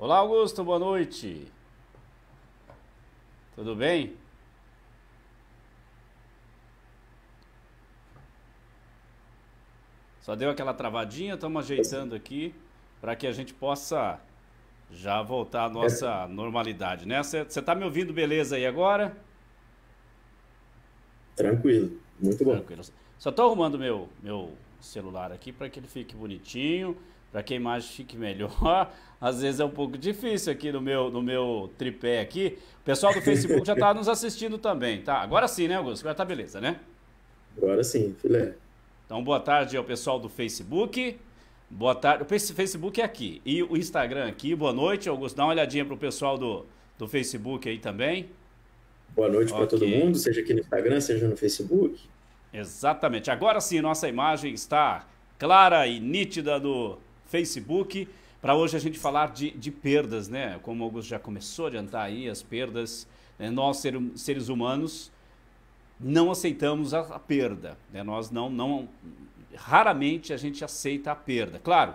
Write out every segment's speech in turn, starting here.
Olá, Augusto, boa noite. Tudo bem? Só deu aquela travadinha, estamos ajeitando aqui para que a gente possa já voltar à É, nossa normalidade, né? Você está me ouvindo beleza aí agora? tranquilo, muito bom. Tranquilo. Só estou arrumando meu celular aqui para que ele fique bonitinho, para que a imagem fique melhor. Às vezes é um pouco difícil aqui no meu tripé aqui. O pessoal do Facebook já está nos assistindo também, tá? Agora sim, né, Augusto? Agora tá beleza, né? Agora sim, filé. Então, boa tarde ao pessoal do Facebook. Boa tarde. O Facebook é aqui. E o Instagram aqui. Boa noite, Augusto. Dá uma olhadinha pro pessoal do Facebook aí também. Boa noite para todo Ok. mundo, seja aqui no Instagram, seja no Facebook. Exatamente. Agora sim, nossa imagem está clara e nítida no Facebook. Para hoje a gente falar de perdas, né? Como o Augusto já começou a adiantar aí, as perdas. Né? Nós, seres humanos, não aceitamos a perda. Né? Nós não. Raramente a gente aceita a perda. Claro,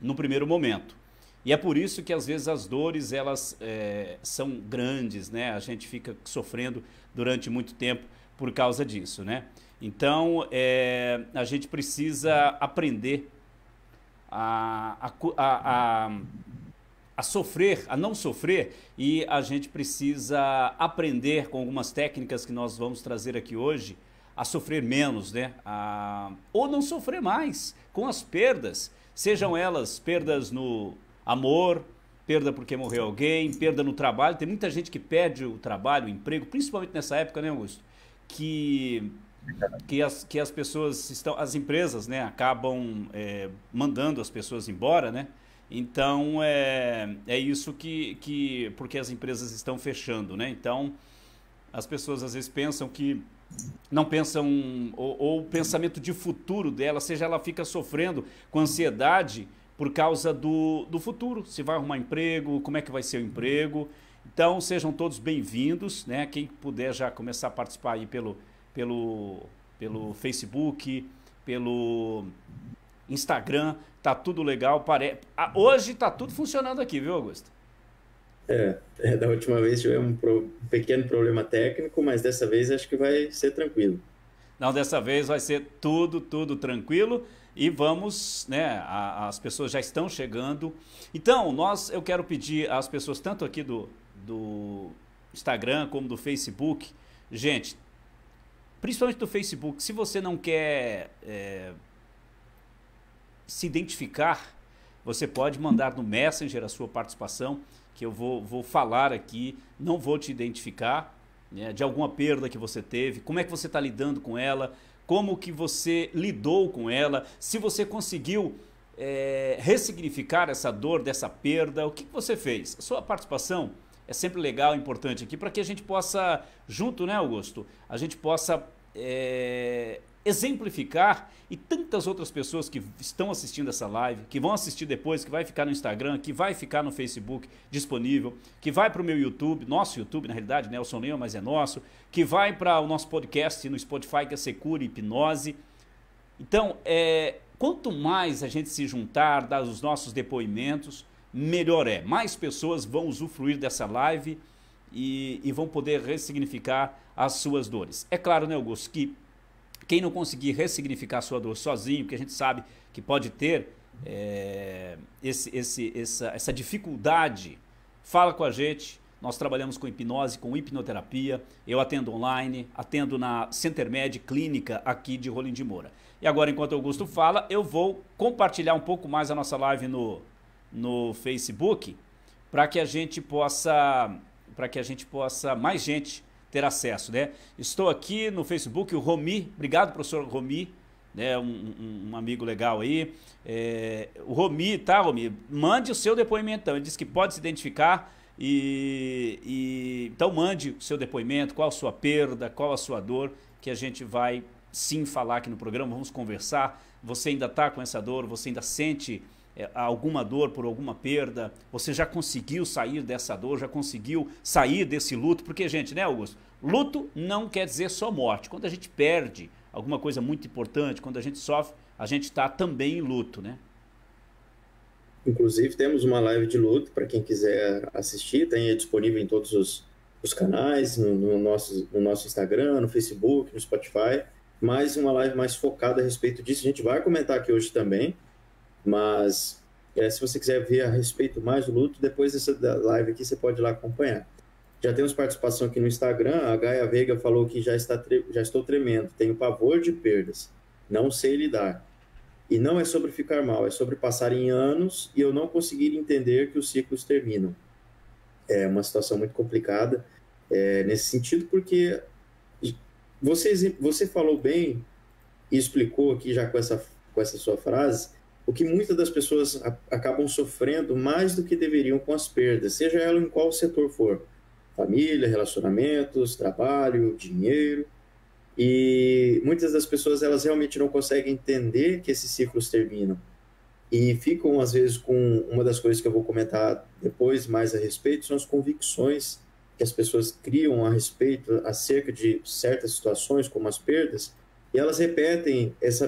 no primeiro momento. E é por isso que às vezes as dores elas são grandes, né? A gente fica sofrendo durante muito tempo por causa disso, né? Então a gente precisa aprender a, a, a, a sofrer, a não sofrer, e a gente precisa aprender com algumas técnicas que nós vamos trazer aqui hoje a sofrer menos, né? Ou não sofrer mais com as perdas, sejam elas perdas no amor, perda porque morreu alguém, perda no trabalho. Tem muita gente que perde o trabalho, o emprego, principalmente nessa época, né, Augusto? Que que as pessoas estão, as empresas, né, acabam mandando as pessoas embora, né? Então é isso porque as empresas estão fechando, né? Então as pessoas às vezes pensam que não pensam, ou o pensamento de futuro dela, seja ela fica sofrendo com ansiedade por causa do futuro, se vai arrumar emprego, como é que vai ser o emprego. Então sejam todos bem-vindos, né? Quem puder já começar a participar aí pelo, pelo Facebook, pelo Instagram, tá tudo legal. Hoje tá tudo funcionando aqui, viu, Augusto? Da última vez tivemos um pequeno problema técnico, mas dessa vez acho que vai ser tranquilo. Não, dessa vez vai ser tudo tranquilo e vamos, né? As pessoas já estão chegando. Então, eu quero pedir às pessoas, tanto aqui do Instagram como do Facebook, gente, principalmente do Facebook, se você não quer se identificar, você pode mandar no Messenger a sua participação, que eu vou falar aqui, não vou te identificar, né, de alguma perda que você teve, como é que você está lidando com ela, como que você lidou com ela, se você conseguiu ressignificar essa dor dessa perda, o que você fez? A sua participação é sempre legal, importante aqui, para que a gente possa, junto, né, Augusto, a gente possa exemplificar, e tantas outras pessoas que estão assistindo essa live, que vão assistir depois, que vai ficar no Instagram, que vai ficar no Facebook disponível, que vai para o meu YouTube, nosso YouTube na realidade, Nelson Lima, mas é nosso, que vai para o nosso podcast no Spotify, que é Secure Hipnose. Então, quanto mais a gente se juntar, dar os nossos depoimentos, melhor é. Mais pessoas vão usufruir dessa live e vão poder ressignificar as suas dores. É claro, né, Augusto, que quem não conseguir ressignificar a sua dor sozinho, porque a gente sabe que pode ter essa dificuldade, fala com a gente. Nós trabalhamos com hipnose, com hipnoterapia. Eu atendo online, atendo na Centermed Clínica aqui de Rolim de Moura. E agora, enquanto o Augusto fala, eu vou compartilhar um pouco mais a nossa live no Facebook, para que a gente possa, mais gente ter acesso, né? Estou aqui no Facebook, o Romi, obrigado, professor Romi, né? Um amigo legal aí. O Romi, tá, Romi? Mande o seu depoimento, então. Ele disse que pode se identificar então mande o seu depoimento, qual a sua perda, qual a sua dor, que a gente vai sim falar aqui no programa, vamos conversar. Você ainda está com essa dor, você ainda sente alguma dor por alguma perda, você já conseguiu sair dessa dor, já conseguiu sair desse luto, porque, gente, né, Augusto? Luto não quer dizer só morte. Quando a gente perde alguma coisa muito importante, quando a gente sofre, a gente está também em luto, né? Inclusive, temos uma live de luto para quem quiser assistir, tem disponível em todos os canais, no nosso Instagram, no Facebook, no Spotify, mais uma live mais focada a respeito disso. A gente vai comentar aqui hoje também, mas se você quiser ver a respeito mais do luto, depois dessa live aqui você pode ir lá acompanhar. Já temos participação aqui no Instagram, a Gaia Veiga falou que já estou tremendo, tenho pavor de perdas, não sei lidar. E não é sobre ficar mal, é sobre passar em anos e eu não conseguir entender que os ciclos terminam. É uma situação muito complicada nesse sentido, porque você falou bem e explicou aqui já com essa sua frase o que muitas das pessoas acabam sofrendo mais do que deveriam com as perdas, seja ela em qual setor for. Família, relacionamentos, trabalho, dinheiro. E muitas das pessoas, elas realmente não conseguem entender que esses ciclos terminam. E ficam, às vezes, com uma das coisas que eu vou comentar depois mais a respeito, são as convicções que as pessoas criam a respeito, acerca de certas situações, como as perdas, e elas repetem esse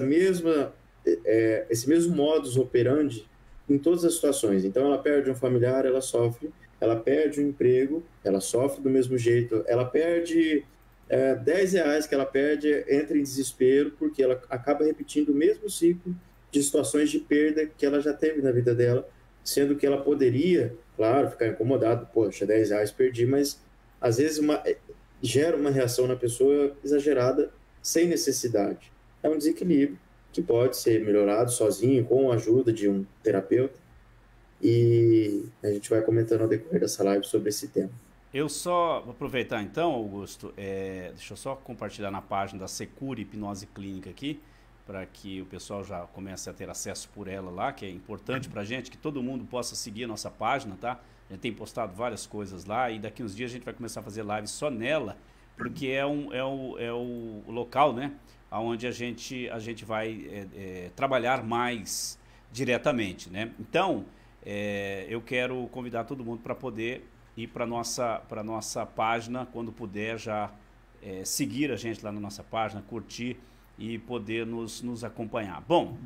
mesmo modus operandi em todas as situações. Então, ela perde um familiar, ela sofre, ela perde um emprego, ela sofre do mesmo jeito, ela perde... R$10 que ela perde, entra em desespero, porque ela acaba repetindo o mesmo ciclo de situações de perda que ela já teve na vida dela, sendo que ela poderia, claro, ficar incomodada, poxa, R$10 perdi, mas às vezes gera uma reação na pessoa exagerada, sem necessidade. É um desequilíbrio que pode ser melhorado sozinho, com a ajuda de um terapeuta, e a gente vai comentando ao decorrer dessa live sobre esse tema. Eu só vou aproveitar então, Augusto, deixa eu só compartilhar na página da Secure Hipnose Clínica aqui, para que o pessoal já comece a ter acesso por ela lá, que é importante para a gente, que todo mundo possa seguir a nossa página, tá? A gente tem postado várias coisas lá e daqui uns dias a gente vai começar a fazer live só nela, porque é o local, né, onde a gente vai trabalhar mais diretamente, né? Então, eu quero convidar todo mundo para poder ir para nossa página, quando puder já seguir a gente lá na nossa página, curtir e poder nos acompanhar. Bom,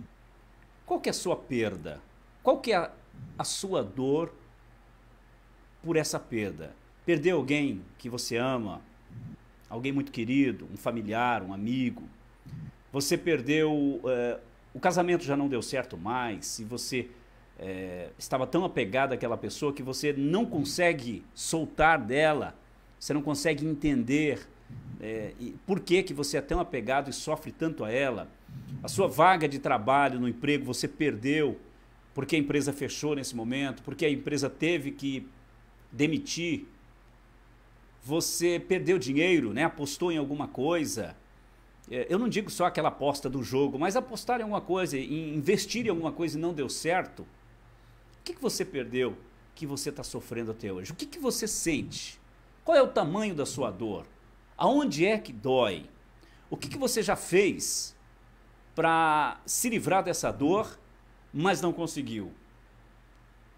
qual que é a sua perda? Qual que é a sua dor por essa perda? Perder alguém que você ama, alguém muito querido, um familiar, um amigo. Você perdeu, o casamento já não deu certo mais, e você... estava tão apegado àquela pessoa que você não consegue soltar dela, você não consegue entender por que você é tão apegado e sofre tanto a ela. A sua vaga de trabalho no emprego você perdeu porque a empresa fechou nesse momento, porque a empresa teve que demitir. Você perdeu dinheiro, né? Apostou em alguma coisa. Eu não digo só aquela aposta do jogo, mas apostar em alguma coisa, investir em alguma coisa e não deu certo. O que você perdeu que você está sofrendo até hoje? O que você sente? Qual é o tamanho da sua dor? Aonde é que dói? O que você já fez para se livrar dessa dor, mas não conseguiu?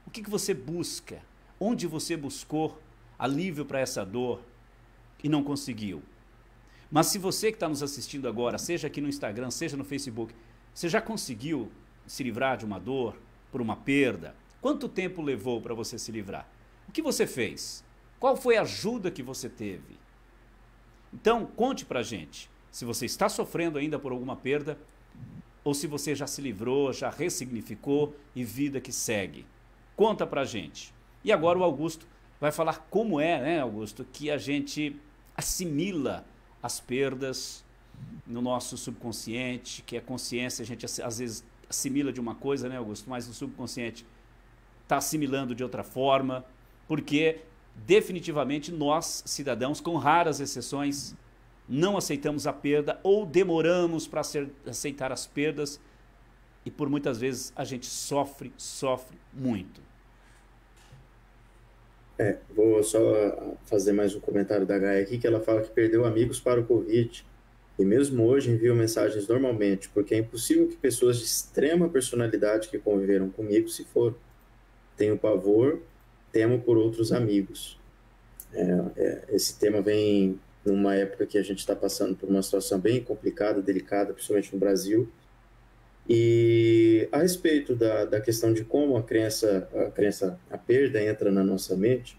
O que você busca? Onde você buscou alívio para essa dor e não conseguiu? Mas se você que está nos assistindo agora, seja aqui no Instagram, seja no Facebook, você já conseguiu se livrar de uma dor, por uma perda? Quanto tempo levou para você se livrar? O que você fez? Qual foi a ajuda que você teve? Então, conte pra gente se você está sofrendo ainda por alguma perda ou se você já se livrou, já ressignificou e vida que segue. Conta pra gente. E agora o Augusto vai falar como é, né, Augusto, que a gente assimila as perdas no nosso subconsciente, que a consciência a gente às vezes assimila de uma coisa, né, Augusto, mas o subconsciente está assimilando de outra forma, porque definitivamente nós, cidadãos, com raras exceções, não aceitamos a perda ou demoramos para aceitar as perdas e por muitas vezes a gente sofre muito. Vou só fazer mais um comentário da Gaia aqui, que ela fala que perdeu amigos para o Covid e mesmo hoje envio mensagens normalmente, porque é impossível que pessoas de extrema personalidade que conviveram comigo se foram. Tenho pavor, temo por outros amigos. Esse tema vem numa época que a gente está passando por uma situação bem complicada, delicada, principalmente no Brasil, E a respeito da questão de como a perda entra na nossa mente,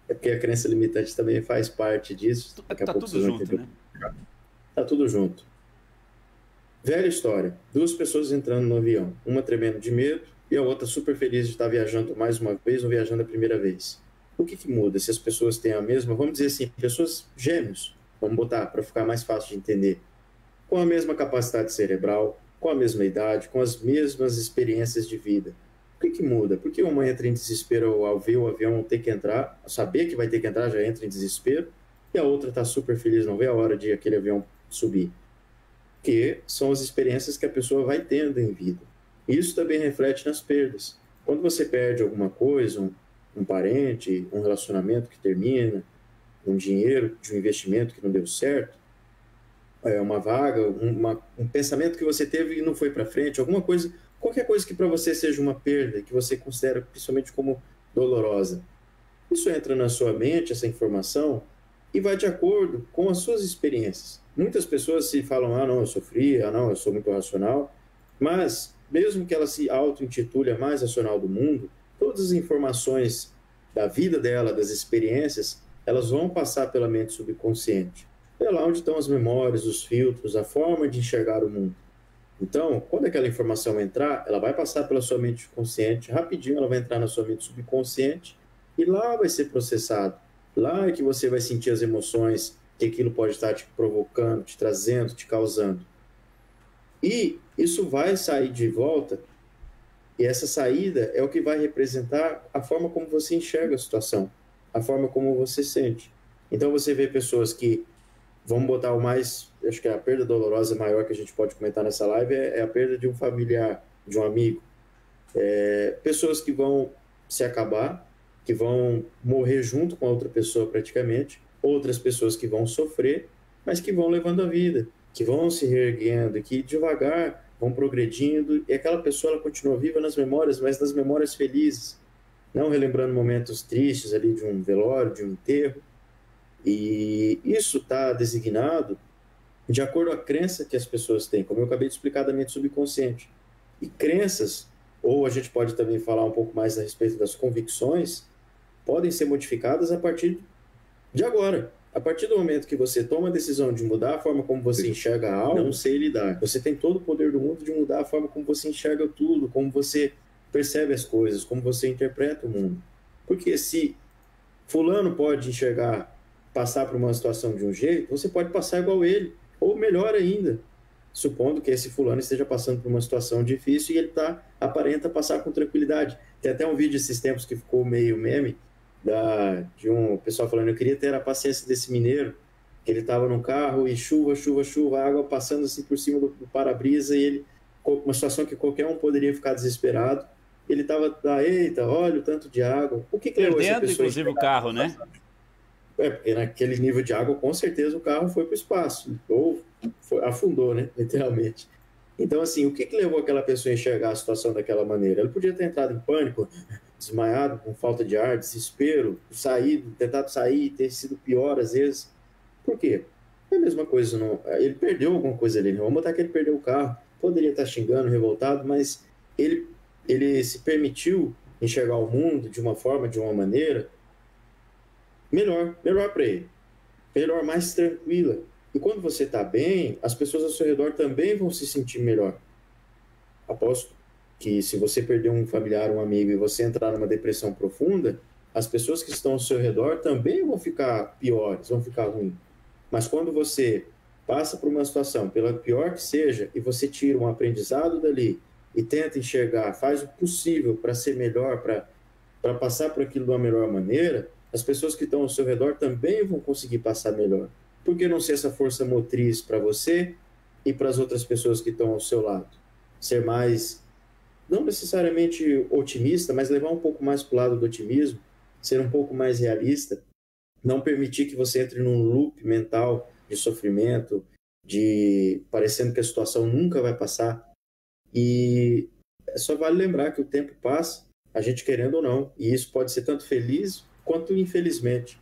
é porque a crença limitante também faz parte disso. Daqui a Tá pouco tudo vocês vão junto, entender. né? Tá tudo junto. Velha história. Duas pessoas entrando no avião. Uma tremendo de medo e a outra super feliz de estar viajando mais uma vez ou viajando a primeira vez. O que muda se as pessoas têm a mesma, vamos dizer assim, pessoas gêmeos, vamos botar para ficar mais fácil de entender, com a mesma capacidade cerebral, com a mesma idade, com as mesmas experiências de vida. O que muda? Porque uma entra em desespero ao ver o avião ter que entrar, saber que vai ter que entrar, já entra em desespero, e a outra está super feliz, não vê a hora de aquele avião subir. Que são as experiências que a pessoa vai tendo em vida. Isso também reflete nas perdas. Quando você perde alguma coisa, um parente, um relacionamento que termina, um dinheiro de um investimento que não deu certo, uma vaga, um pensamento que você teve e não foi para frente, alguma coisa, qualquer coisa que para você seja uma perda, que você considera principalmente como dolorosa. Isso entra na sua mente, essa informação, e vai de acordo com as suas experiências. Muitas pessoas se falam, não, eu sofri, não, eu sou muito racional, mas mesmo que ela se auto-intitule a mais racional do mundo, todas as informações da vida dela, das experiências, elas vão passar pela mente subconsciente. É lá onde estão as memórias, os filtros, a forma de enxergar o mundo. Então, quando aquela informação entrar, ela vai passar pela sua mente consciente, rapidinho ela vai entrar na sua mente subconsciente e lá vai ser processado. Lá é que você vai sentir as emoções que aquilo pode estar te provocando, te trazendo, te causando. E isso vai sair de volta, e essa saída é o que vai representar a forma como você enxerga a situação, a forma como você sente. Então você vê pessoas que, vamos botar o mais, acho que a perda dolorosa maior que a gente pode comentar nessa live é a perda de um familiar, de um amigo. Pessoas que vão se acabar, que vão morrer junto com a outra pessoa praticamente, outras pessoas que vão sofrer, mas que vão levando a vida, que vão se reerguendo, que devagar vão progredindo, e aquela pessoa ela continua viva nas memórias, mas nas memórias felizes, não relembrando momentos tristes ali de um velório, de um enterro. E isso está designado de acordo com a crença que as pessoas têm, como eu acabei de explicar da mente subconsciente. E crenças, ou a gente pode também falar um pouco mais a respeito das convicções, podem ser modificadas a partir de agora. A partir do momento que você toma a decisão de mudar a forma como você enxerga algo, não sei lidar. Você tem todo o poder do mundo de mudar a forma como você enxerga tudo, como você percebe as coisas, como você interpreta o mundo. Porque se fulano pode enxergar, passar por uma situação de um jeito, você pode passar igual ele, ou melhor ainda, supondo que esse fulano esteja passando por uma situação difícil e ele aparenta passar com tranquilidade. Tem até um vídeo esses tempos que ficou meio meme, de um pessoal falando, eu queria ter a paciência desse mineiro, que ele estava no carro e chuva, água passando assim por cima do para-brisa, e ele, uma situação que qualquer um poderia ficar desesperado, ele estava, eita, olha o tanto de água. O que levou essa pessoa inclusive o carro, né? Porque naquele nível de água, com certeza o carro foi para o espaço, ou afundou, né, literalmente. Então, assim, o que levou aquela pessoa a enxergar a situação daquela maneira? Ele podia ter entrado em pânico, desmaiado, com falta de ar, desespero, tentado sair, ter sido pior às vezes. Por quê? É a mesma coisa, não, ele perdeu alguma coisa ali, vamos botar que ele perdeu o carro, poderia estar xingando, revoltado, mas ele se permitiu enxergar o mundo de uma forma, de uma maneira melhor para ele, melhor, mais tranquila. E quando você está bem, as pessoas ao seu redor também vão se sentir melhor. Aposto que se você perder um familiar, um amigo, e você entrar numa depressão profunda, as pessoas que estão ao seu redor também vão ficar piores, vão ficar ruins. Mas quando você passa por uma situação, pela pior que seja, e você tira um aprendizado dali e tenta enxergar, faz o possível para ser melhor, para passar por aquilo de uma melhor maneira, as pessoas que estão ao seu redor também vão conseguir passar melhor. Por que não ser essa força motriz para você e para as outras pessoas que estão ao seu lado? Ser mais, não necessariamente otimista, mas levar um pouco mais para o lado do otimismo, ser um pouco mais realista, não permitir que você entre num loop mental de sofrimento, parecendo que a situação nunca vai passar. E só vale lembrar que o tempo passa, a gente querendo ou não, e isso pode ser tanto feliz quanto infelizmente.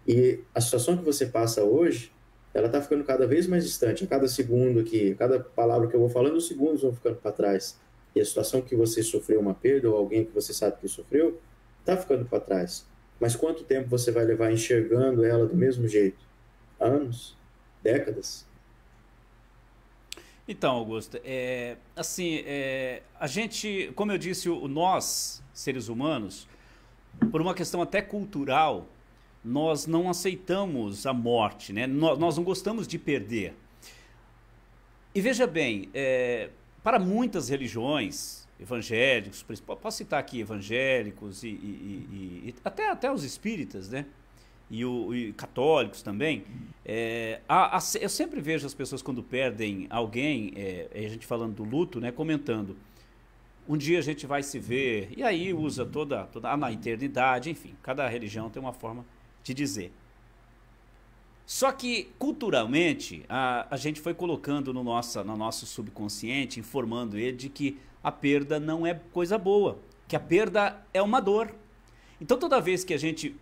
E a situação que você passa hoje, ela está ficando cada vez mais distante. A cada segundo aqui, a cada palavra que eu vou falando, os segundos vão ficando para trás. E a situação que você sofreu uma perda, ou alguém que você sabe que sofreu, está ficando para trás. Mas quanto tempo você vai levar enxergando ela do mesmo jeito? Anos? Décadas? Então, Augusto, a gente, como eu disse, nós, seres humanos, por uma questão até cultural, nós não aceitamos a morte, né? Nós não gostamos de perder. E veja bem, para muitas religiões, evangélicos, posso citar aqui evangélicos e até os espíritas, né? E católicos também, eu sempre vejo as pessoas quando perdem alguém, a gente falando do luto, né, comentando, um dia a gente vai se ver, e aí usa toda na eternidade, enfim, cada religião tem uma forma de dizer. Só que, culturalmente, a gente foi colocando no nosso subconsciente, informando ele de que a perda não é coisa boa, que a perda é uma dor. Então, toda vez que a gente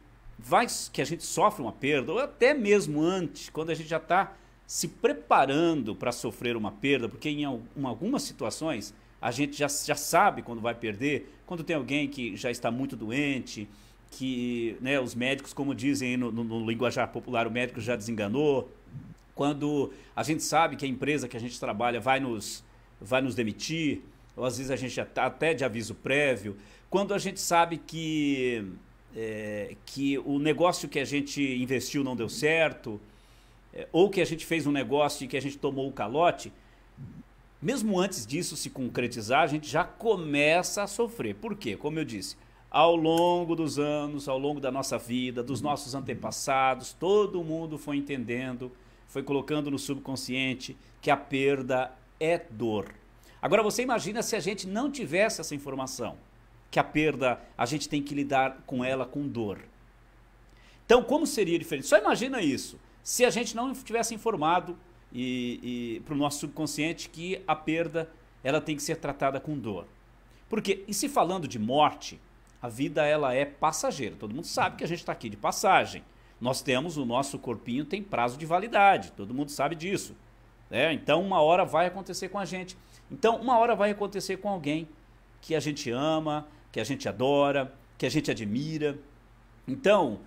sofre uma perda, ou até mesmo antes, quando a gente já está se preparando para sofrer uma perda, porque em algumas situações a gente já sabe quando vai perder, quando tem alguém que já está muito doente, que, né, os médicos, como dizem no linguajar popular, o médico já desenganou, quando a gente sabe que a empresa que a gente trabalha vai nos demitir, ou às vezes a gente já está até de aviso prévio, quando a gente sabe que o negócio que a gente investiu não deu certo, ou que a gente fez um negócio e que a gente tomou o calote, mesmo antes disso se concretizar, a gente já começa a sofrer. Por quê? Como eu disse, ao longo dos anos, ao longo da nossa vida, dos nossos antepassados, todo mundo foi entendendo, foi colocando no subconsciente que a perda é dor. Agora você imagina se a gente não tivesse essa informação, que a perda, a gente tem que lidar com ela com dor. Então, como seria diferente? Só imagina isso, se a gente não tivesse informado para o nosso subconsciente que a perda, ela tem que ser tratada com dor. Porque, e se falando de morte, a vida ela é passageira, todo mundo sabe que a gente está aqui de passagem. Nós temos, o nosso corpinho tem prazo de validade, todo mundo sabe disso. Então, uma hora vai acontecer com a gente. Então, uma hora vai acontecer com alguém que a gente ama, que a gente adora, que a gente admira. Então,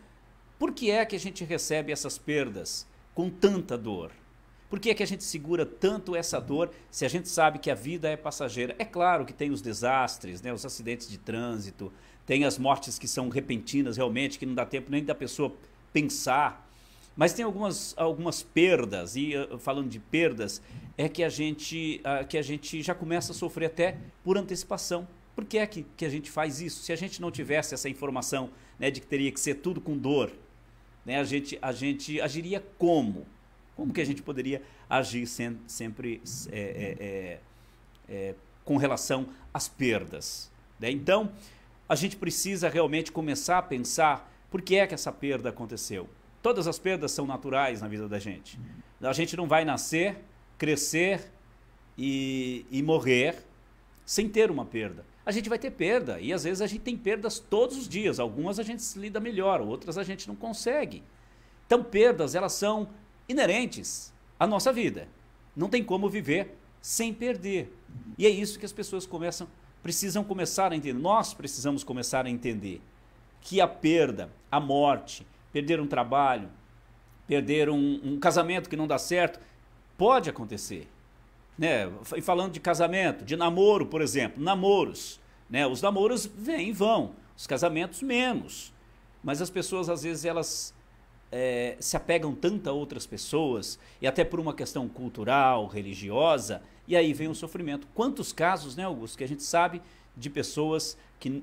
por que é que a gente recebe essas perdas com tanta dor? Por que é que a gente segura tanto essa dor se a gente sabe que a vida é passageira? É claro que tem os desastres, né, os acidentes de trânsito, tem as mortes que são repentinas realmente, que não dá tempo nem da pessoa pensar. Mas tem algumas perdas, e falando de perdas, é que a gente já começa a sofrer até por antecipação. Por que é que a gente faz isso? Se a gente não tivesse essa informação, né, de que teria que ser tudo com dor, né, a gente agiria como? Como que a gente poderia agir sempre com relação às perdas? Né? Então, a gente precisa realmente começar a pensar por que é que essa perda aconteceu. Todas as perdas são naturais na vida da gente. A gente não vai nascer, crescer e morrer sem ter uma perda. A gente vai ter perda e às vezes a gente tem perdas todos os dias. Algumas a gente se lida melhor, outras a gente não consegue. Então, perdas, elas são inerentes à nossa vida. Não tem como viver sem perder. E é isso que as pessoas precisam começar a entender. Nós precisamos começar a entender que a perda, a morte, perder um trabalho, perder um casamento que não dá certo, pode acontecer. Né? E falando de casamento, de namoro, por exemplo, namoros. Né? Os namoros vêm e vão, os casamentos menos. Mas as pessoas, às vezes, elas se apegam tanto a outras pessoas, e até por uma questão cultural, religiosa, e aí vem o sofrimento. Quantos casos, né, Augusto, que a gente sabe de pessoas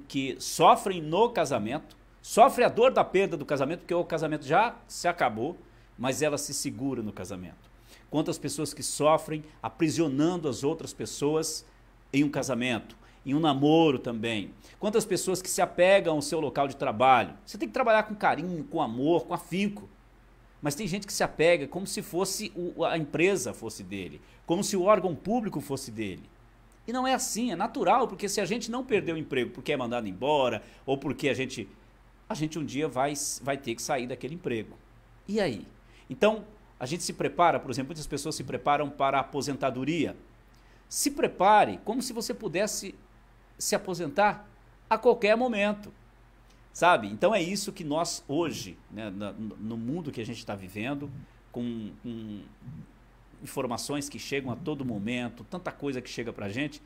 que sofrem no casamento, sofrem a dor da perda do casamento, porque o casamento já se acabou, mas ela se segura no casamento. Quantas pessoas que sofrem aprisionando as outras pessoas em um casamento, em um namoro também. Quantas pessoas que se apegam ao seu local de trabalho. Você tem que trabalhar com carinho, com amor, com afinco. Mas tem gente que se apega como se fosse a empresa fosse dele, como se o órgão público fosse dele. E não é assim, é natural, porque se a gente não perder o emprego porque é mandado embora, ou porque a gente um dia vai ter que sair daquele emprego. E aí? Então, a gente se prepara, por exemplo, muitas pessoas se preparam para a aposentadoria. Se prepare como se você pudesse se aposentar a qualquer momento, sabe? Então é isso que nós hoje, né, no mundo que a gente está vivendo, com informações que chegam a todo momento, tanta coisa que chega para a gente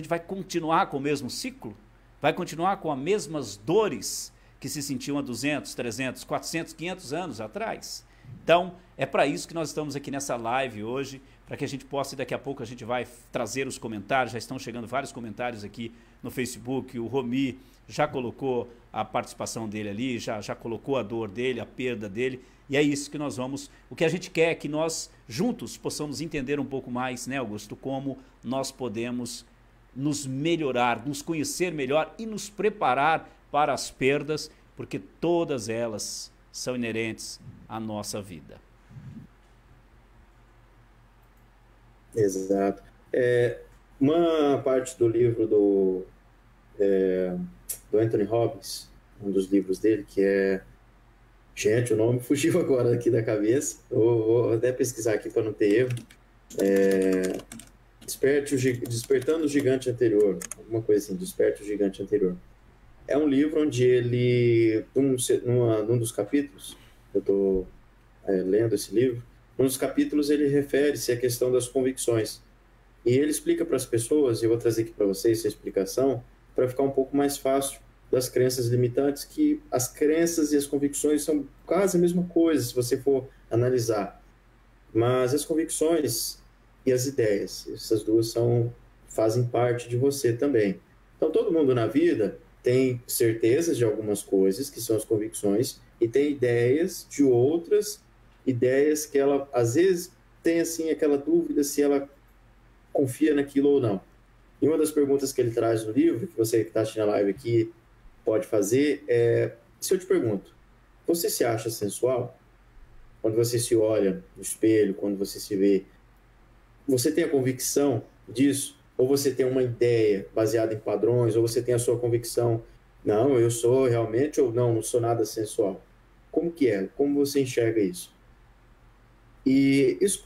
vai continuar com o mesmo ciclo, vai continuar com as mesmas dores que se sentiam há 200, 300, 400, 500 anos atrás. Então, é para isso que nós estamos aqui nessa live hoje, para que a gente possa, e daqui a pouco a gente vai trazer os comentários, já estão chegando vários comentários aqui no Facebook, o Romi já colocou a participação dele ali, já colocou a dor dele, a perda dele, e é isso que nós vamos, o que a gente quer é que nós juntos possamos entender um pouco mais, né, Augusto, como nós podemos nos melhorar, nos conhecer melhor e nos preparar para as perdas, porque todas elas são inerentes à nossa vida. Exato. Uma parte do livro do Anthony Robbins, um dos livros dele, que é... Gente, o nome fugiu agora aqui da cabeça. Vou até pesquisar aqui para não ter erro. Despertando o Gigante Anterior. Alguma coisa assim, Desperte o Gigante Anterior. É um livro onde ele, num dos capítulos, eu estou lendo esse livro, num dos capítulos ele refere-se à questão das convicções. E ele explica para as pessoas, e eu vou trazer aqui para vocês essa explicação, para ficar um pouco mais fácil, das crenças limitantes, que as crenças e as convicções são quase a mesma coisa, se você for analisar. Mas as convicções e as ideias, essas duas fazem parte de você também. Então, todo mundo na vida tem certezas de algumas coisas, que são as convicções, e tem ideias de outras ideias que ela, às vezes, tem assim, aquela dúvida se ela confia naquilo ou não. E uma das perguntas que ele traz no livro, que você que está assistindo a live aqui pode fazer, se eu te pergunto, você se acha sensual? Quando você se olha no espelho, quando você se vê, você tem a convicção disso? Ou você tem uma ideia baseada em padrões, ou você tem a sua convicção, não, eu sou realmente, ou não sou nada sensual? Como que é? Como você enxerga isso? E isso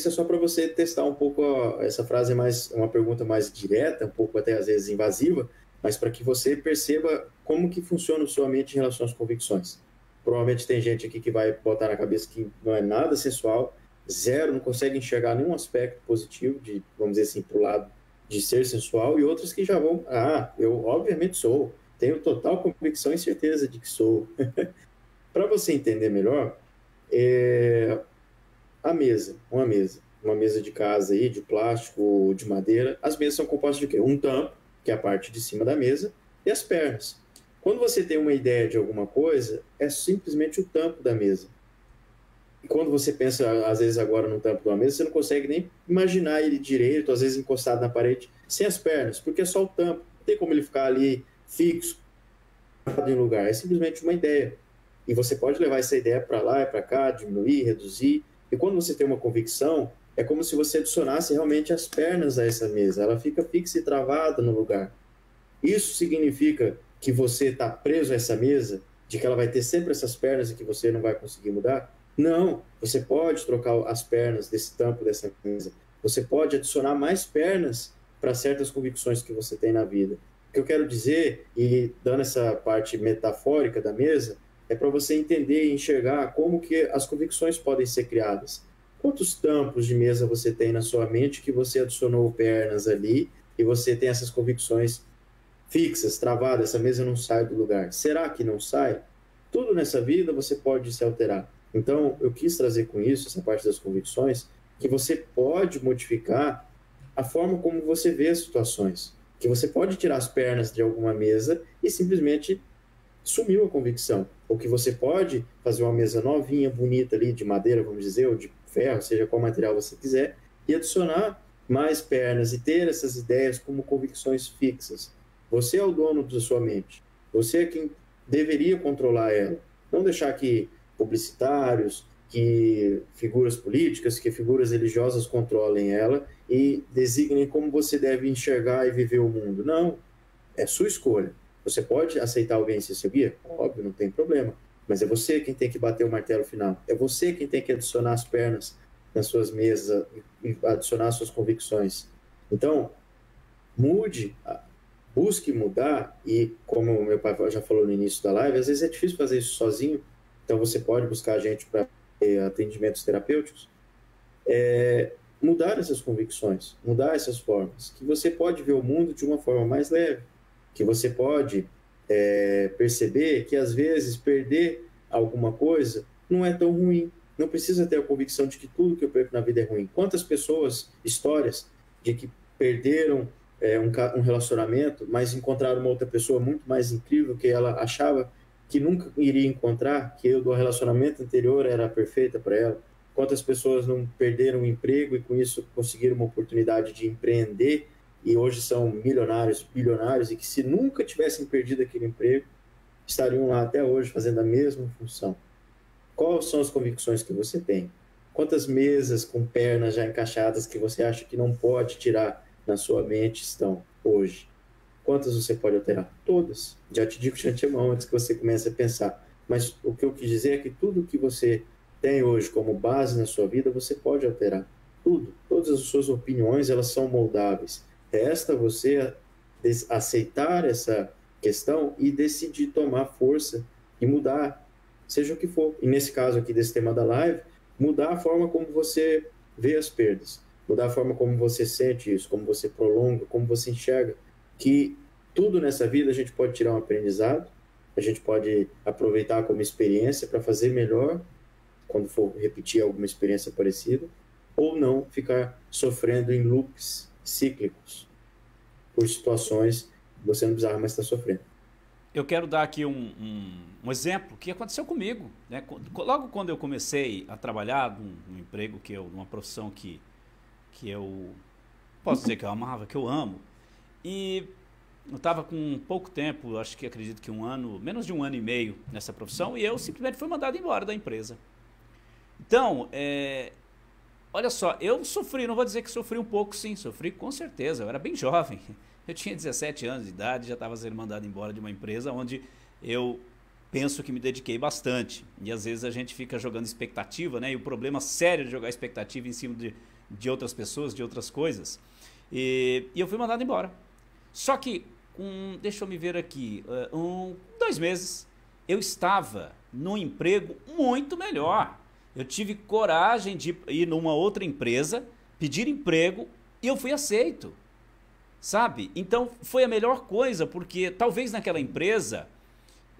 é só para você testar um pouco, essa frase é uma pergunta mais direta, um pouco até às vezes invasiva, mas para que você perceba como que funciona a sua mente em relação às convicções. Provavelmente tem gente aqui que vai botar na cabeça que não é nada sensual, zero, não consegue enxergar nenhum aspecto positivo, vamos dizer assim, para o lado de ser sensual, e outras que já vão, eu obviamente sou, tenho total convicção e certeza de que sou. Para você entender melhor, uma mesa de casa aí, de plástico, de madeira, as mesas são compostas de quê? Um tampo, que é a parte de cima da mesa, e as pernas. Quando você tem uma ideia de alguma coisa, é simplesmente o tampo da mesa. E quando você pensa, às vezes, agora no tampo de uma mesa, você não consegue nem imaginar ele direito, às vezes encostado na parede, sem as pernas, porque é só o tampo. Não tem como ele ficar ali fixo, em lugar. É simplesmente uma ideia. E você pode levar essa ideia para lá e para cá, diminuir, reduzir. E quando você tem uma convicção, é como se você adicionasse realmente as pernas a essa mesa. Ela fica fixa e travada no lugar. Isso significa que você está preso a essa mesa, de que ela vai ter sempre essas pernas e que você não vai conseguir mudar? Não. Você pode trocar as pernas desse tampo dessa mesa. Você pode adicionar mais pernas para certas convicções que você tem na vida. O que eu quero dizer, e dando essa parte metafórica da mesa, é para você entender e enxergar como que as convicções podem ser criadas. Quantos tampos de mesa você tem na sua mente que você adicionou pernas ali e você tem essas convicções fixas, travadas, essa mesa não sai do lugar? Será que não sai? Tudo nessa vida você pode se alterar. Então, eu quis trazer com isso, essa parte das convicções, que você pode modificar a forma como você vê as situações. Que você pode tirar as pernas de alguma mesa e simplesmente sumiu a convicção. Ou que você pode fazer uma mesa novinha, bonita ali, de madeira, vamos dizer, ou de ferro, seja qual material você quiser, e adicionar mais pernas e ter essas ideias como convicções fixas. Você é o dono da sua mente. Você é quem deveria controlar ela. Não deixar que publicitários, que figuras políticas, que figuras religiosas controlem ela e designem como você deve enxergar e viver o mundo. Não, é sua escolha. Você pode aceitar alguém ser seu guia? Óbvio, não tem problema. mas é você quem tem que bater o martelo final. É você quem tem que adicionar as pernas nas suas mesas e adicionar as suas convicções. Então, mude, busque mudar, e como o meu pai já falou no início da live, às vezes é difícil fazer isso sozinho, então você pode buscar a gente para atendimentos terapêuticos, mudar essas convicções, mudar essas formas, que você pode ver o mundo de uma forma mais leve, que você pode perceber que às vezes perder alguma coisa não é tão ruim, não precisa ter a convicção de que tudo que eu perco na vida é ruim. Quantas pessoas, histórias de que perderam um relacionamento, mas encontraram uma outra pessoa muito mais incrível que ela achava que nunca iria encontrar, que do relacionamento anterior era perfeita para ela. Quantas pessoas não perderam o emprego e com isso conseguiram uma oportunidade de empreender e hoje são milionários, bilionários, e que se nunca tivessem perdido aquele emprego, estariam lá até hoje fazendo a mesma função. Quais são as convicções que você tem? Quantas mesas com pernas já encaixadas que você acha que não pode tirar na sua mente estão hoje? Quantas você pode alterar? Todas. Já te digo de antemão antes que você comece a pensar. Mas o que eu quis dizer é que tudo que você tem hoje como base na sua vida, você pode alterar. Tudo. Todas as suas opiniões, elas são moldáveis. Resta você aceitar essa questão e decidir tomar força e mudar, seja o que for. E nesse caso aqui desse tema da live, mudar a forma como você vê as perdas, mudar a forma como você sente isso, como você prolonga, como você enxerga, que tudo nessa vida a gente pode tirar um aprendizado, a gente pode aproveitar como experiência para fazer melhor quando for repetir alguma experiência parecida, ou não ficar sofrendo em loops cíclicos por situações que você não precisava mais estar sofrendo. Eu quero dar aqui um exemplo que aconteceu comigo, né? Logo quando eu comecei a trabalhar num emprego numa profissão que eu posso dizer que eu amava, que eu amo, e eu estava com pouco tempo, acredito que um ano, menos de um ano e meio nessa profissão, e eu simplesmente fui mandado embora da empresa. Então, olha só, eu sofri, não vou dizer que sofri um pouco, sim, sofri com certeza, eu era bem jovem. Eu tinha 17 anos de idade, já estava sendo mandado embora de uma empresa onde eu penso que me dediquei bastante. E às vezes a gente fica jogando expectativa, né? E o problema sério de jogar expectativa em cima de outras pessoas, de outras coisas. E eu fui mandado embora. Só que, deixa eu me ver aqui, 2 meses, eu estava num emprego muito melhor. Eu tive coragem de ir numa outra empresa, pedir emprego e eu fui aceito. Sabe? Então foi a melhor coisa, porque talvez naquela empresa,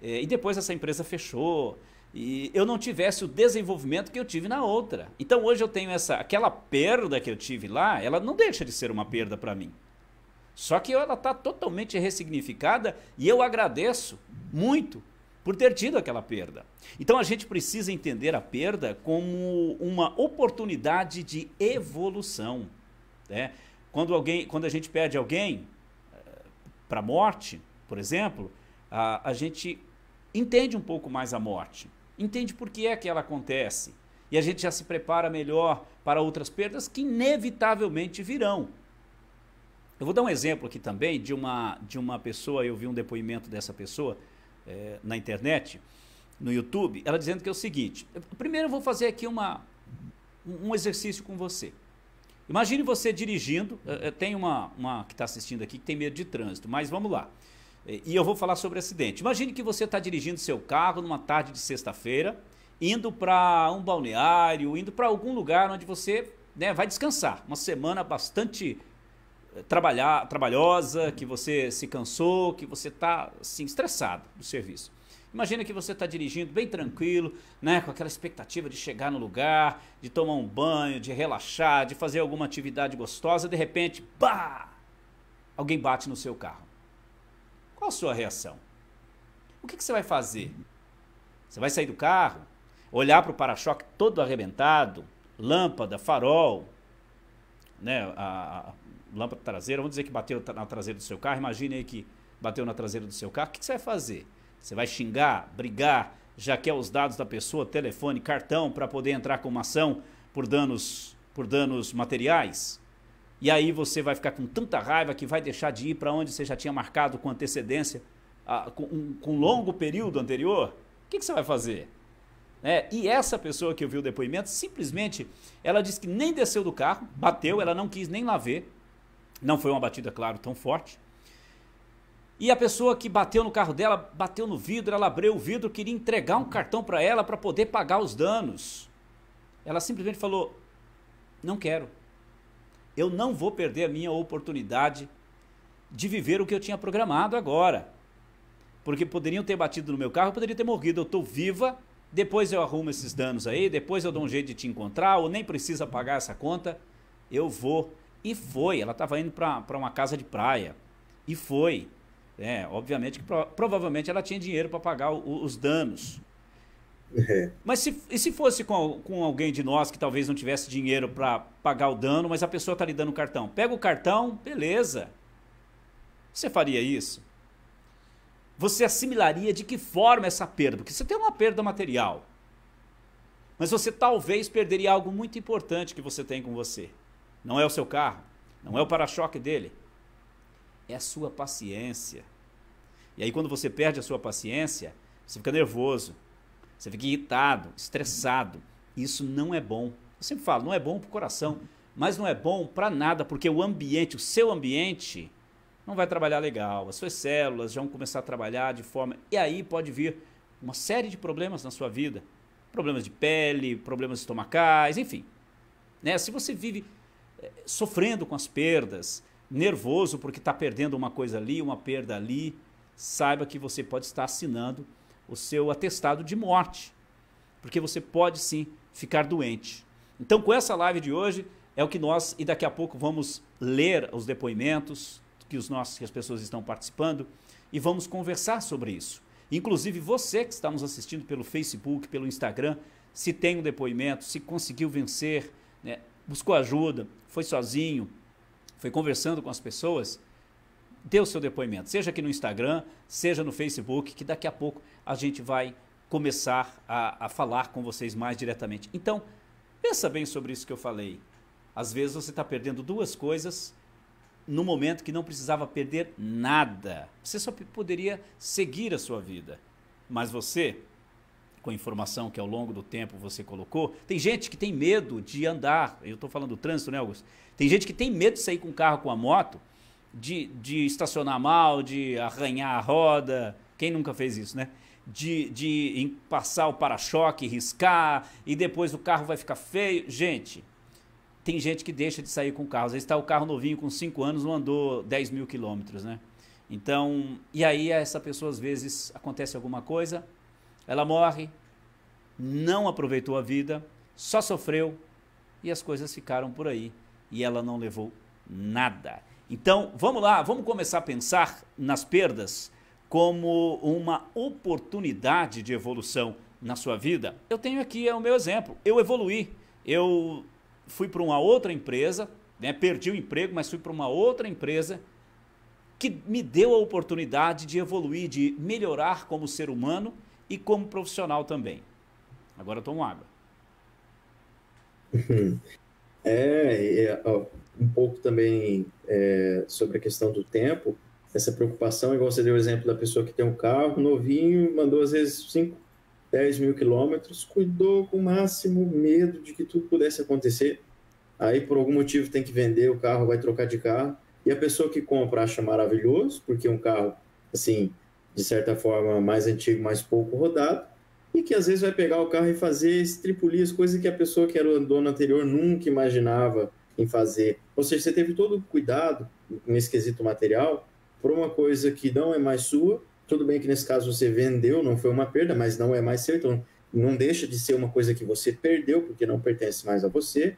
e depois essa empresa fechou, e eu não tivesse o desenvolvimento que eu tive na outra. Então hoje eu tenho aquela perda que eu tive lá, ela não deixa de ser uma perda para mim. Só que ela está totalmente ressignificada e eu agradeço muito por ter tido aquela perda. Então a gente precisa entender a perda como uma oportunidade de evolução, né? Quando a gente perde alguém para a morte, por exemplo, a gente entende um pouco mais a morte, entende por que é que ela acontece, e a gente já se prepara melhor para outras perdas que inevitavelmente virão. Eu vou dar um exemplo aqui também de uma pessoa, eu vi um depoimento dessa pessoa na internet, no YouTube, ela dizendo que é o seguinte: primeiro eu vou fazer aqui um exercício com você. Imagine você dirigindo, tem uma que está assistindo aqui que tem medo de trânsito, mas vamos lá. E eu vou falar sobre acidente. Imagine que você está dirigindo seu carro numa tarde de sexta-feira, indo para um balneário, indo para algum lugar onde você, né, vai descansar. Uma semana bastante trabalhosa, que você se cansou, que você está assim, estressado do serviço. Imagina que você está dirigindo bem tranquilo, né, com aquela expectativa de chegar no lugar, de tomar um banho, de relaxar, de fazer alguma atividade gostosa, de repente, pá! Alguém bate no seu carro. Qual a sua reação? O que você vai fazer? Você vai sair do carro, olhar para o para-choque todo arrebentado, lâmpada, farol, né, a lâmpada traseira, vamos dizer que bateu na traseira do seu carro, imagine aí que bateu na traseira do seu carro, o que você vai fazer? Você vai xingar, brigar, já quer os dados da pessoa, telefone, cartão, para poder entrar com uma ação por danos materiais? E aí você vai ficar com tanta raiva que vai deixar de ir para onde você já tinha marcado com antecedência, com um longo período anterior? O que você vai fazer? E essa pessoa que ouviu o depoimento, simplesmente, ela disse que nem desceu do carro, bateu, ela não quis nem lá ver. Não foi uma batida, claro, tão forte. E a pessoa que bateu no carro dela, bateu no vidro, ela abriu o vidro, queria entregar um cartão para ela para poder pagar os danos. Ela simplesmente falou, não quero. Eu não vou perder a minha oportunidade de viver o que eu tinha programado agora. Porque poderiam ter batido no meu carro, eu poderia ter morrido. Eu estou viva, depois eu arrumo esses danos aí, depois eu dou um jeito de te encontrar, ou nem precisa pagar essa conta, eu vou. E foi, ela estava indo para uma casa de praia. E foi. Obviamente que provavelmente ela tinha dinheiro para pagar os danos. Mas se fosse com alguém de nós que talvez não tivesse dinheiro para pagar o dano, mas a pessoa está lhe dando o cartão. Pega o cartão, beleza. Você faria isso? Você assimilaria de que forma essa perda? Porque você tem uma perda material. Mas você talvez perderia algo muito importante que você tem com você. Não é o seu carro, não é o para-choque dele. É a sua paciência. E aí quando você perde a sua paciência, você fica nervoso, você fica irritado, estressado. Isso não é bom. Eu sempre falo, não é bom para o coração, mas não é bom para nada, porque o ambiente, o seu ambiente, não vai trabalhar legal. As suas células já vão começar a trabalhar de forma... E aí pode vir uma série de problemas na sua vida. Problemas de pele, problemas estomacais, enfim. Se você vive sofrendo com as perdas, nervoso porque está perdendo uma coisa ali, uma perda ali, saiba que você pode estar assinando o seu atestado de morte, porque você pode sim ficar doente. Então com essa live de hoje é o que nós, e daqui a pouco vamos ler os depoimentos que as pessoas estão participando e vamos conversar sobre isso. Inclusive você que está nos assistindo pelo Facebook, pelo Instagram, se tem um depoimento, se conseguiu vencer, buscou ajuda, foi sozinho, foi conversando com as pessoas, dê o seu depoimento, seja aqui no Instagram, seja no Facebook, que daqui a pouco a gente vai começar a falar com vocês mais diretamente. Então, pensa bem sobre isso que eu falei. Às vezes você está perdendo duas coisas no momento que não precisava perder nada. Você só poderia seguir a sua vida. Mas você, com a informação que ao longo do tempo você colocou, tem gente que tem medo de andar, eu estou falando do trânsito, né, Augusto? Tem gente que tem medo de sair com o carro, com a moto, de estacionar mal, de arranhar a roda. Quem nunca fez isso, né? De passar o para-choque, riscar, e depois o carro vai ficar feio. Gente, tem gente que deixa de sair com o carro. Às vezes está o carro novinho com 5 anos, não andou 10 mil quilômetros, né? Então, e aí essa pessoa às vezes acontece alguma coisa, ela morre, não aproveitou a vida, só sofreu e as coisas ficaram por aí e ela não levou nada. Então, vamos lá, vamos começar a pensar nas perdas como uma oportunidade de evolução na sua vida. Eu tenho aqui o meu exemplo, eu evoluí, eu fui para uma outra empresa, perdi o emprego, mas fui para uma outra empresa que me deu a oportunidade de evoluir, de melhorar como ser humano e como profissional também. Agora eu tomo água. Um pouco também sobre a questão do tempo, essa preocupação, igual você deu o exemplo da pessoa que tem um carro novinho, mandou às vezes 5, 10 mil quilômetros, cuidou com o máximo medo de que tudo pudesse acontecer, aí por algum motivo tem que vender o carro, vai trocar de carro, e a pessoa que compra acha maravilhoso, porque é um carro, assim, de certa forma mais antigo, mais pouco rodado, e que às vezes vai pegar o carro e fazer estripulias, coisas que a pessoa que era o dono anterior nunca imaginava em fazer. Ou seja, você teve todo o cuidado nesse quesito material por uma coisa que não é mais sua. Tudo bem que nesse caso você vendeu, não foi uma perda, mas não é mais seu, então não deixa de ser uma coisa que você perdeu, porque não pertence mais a você,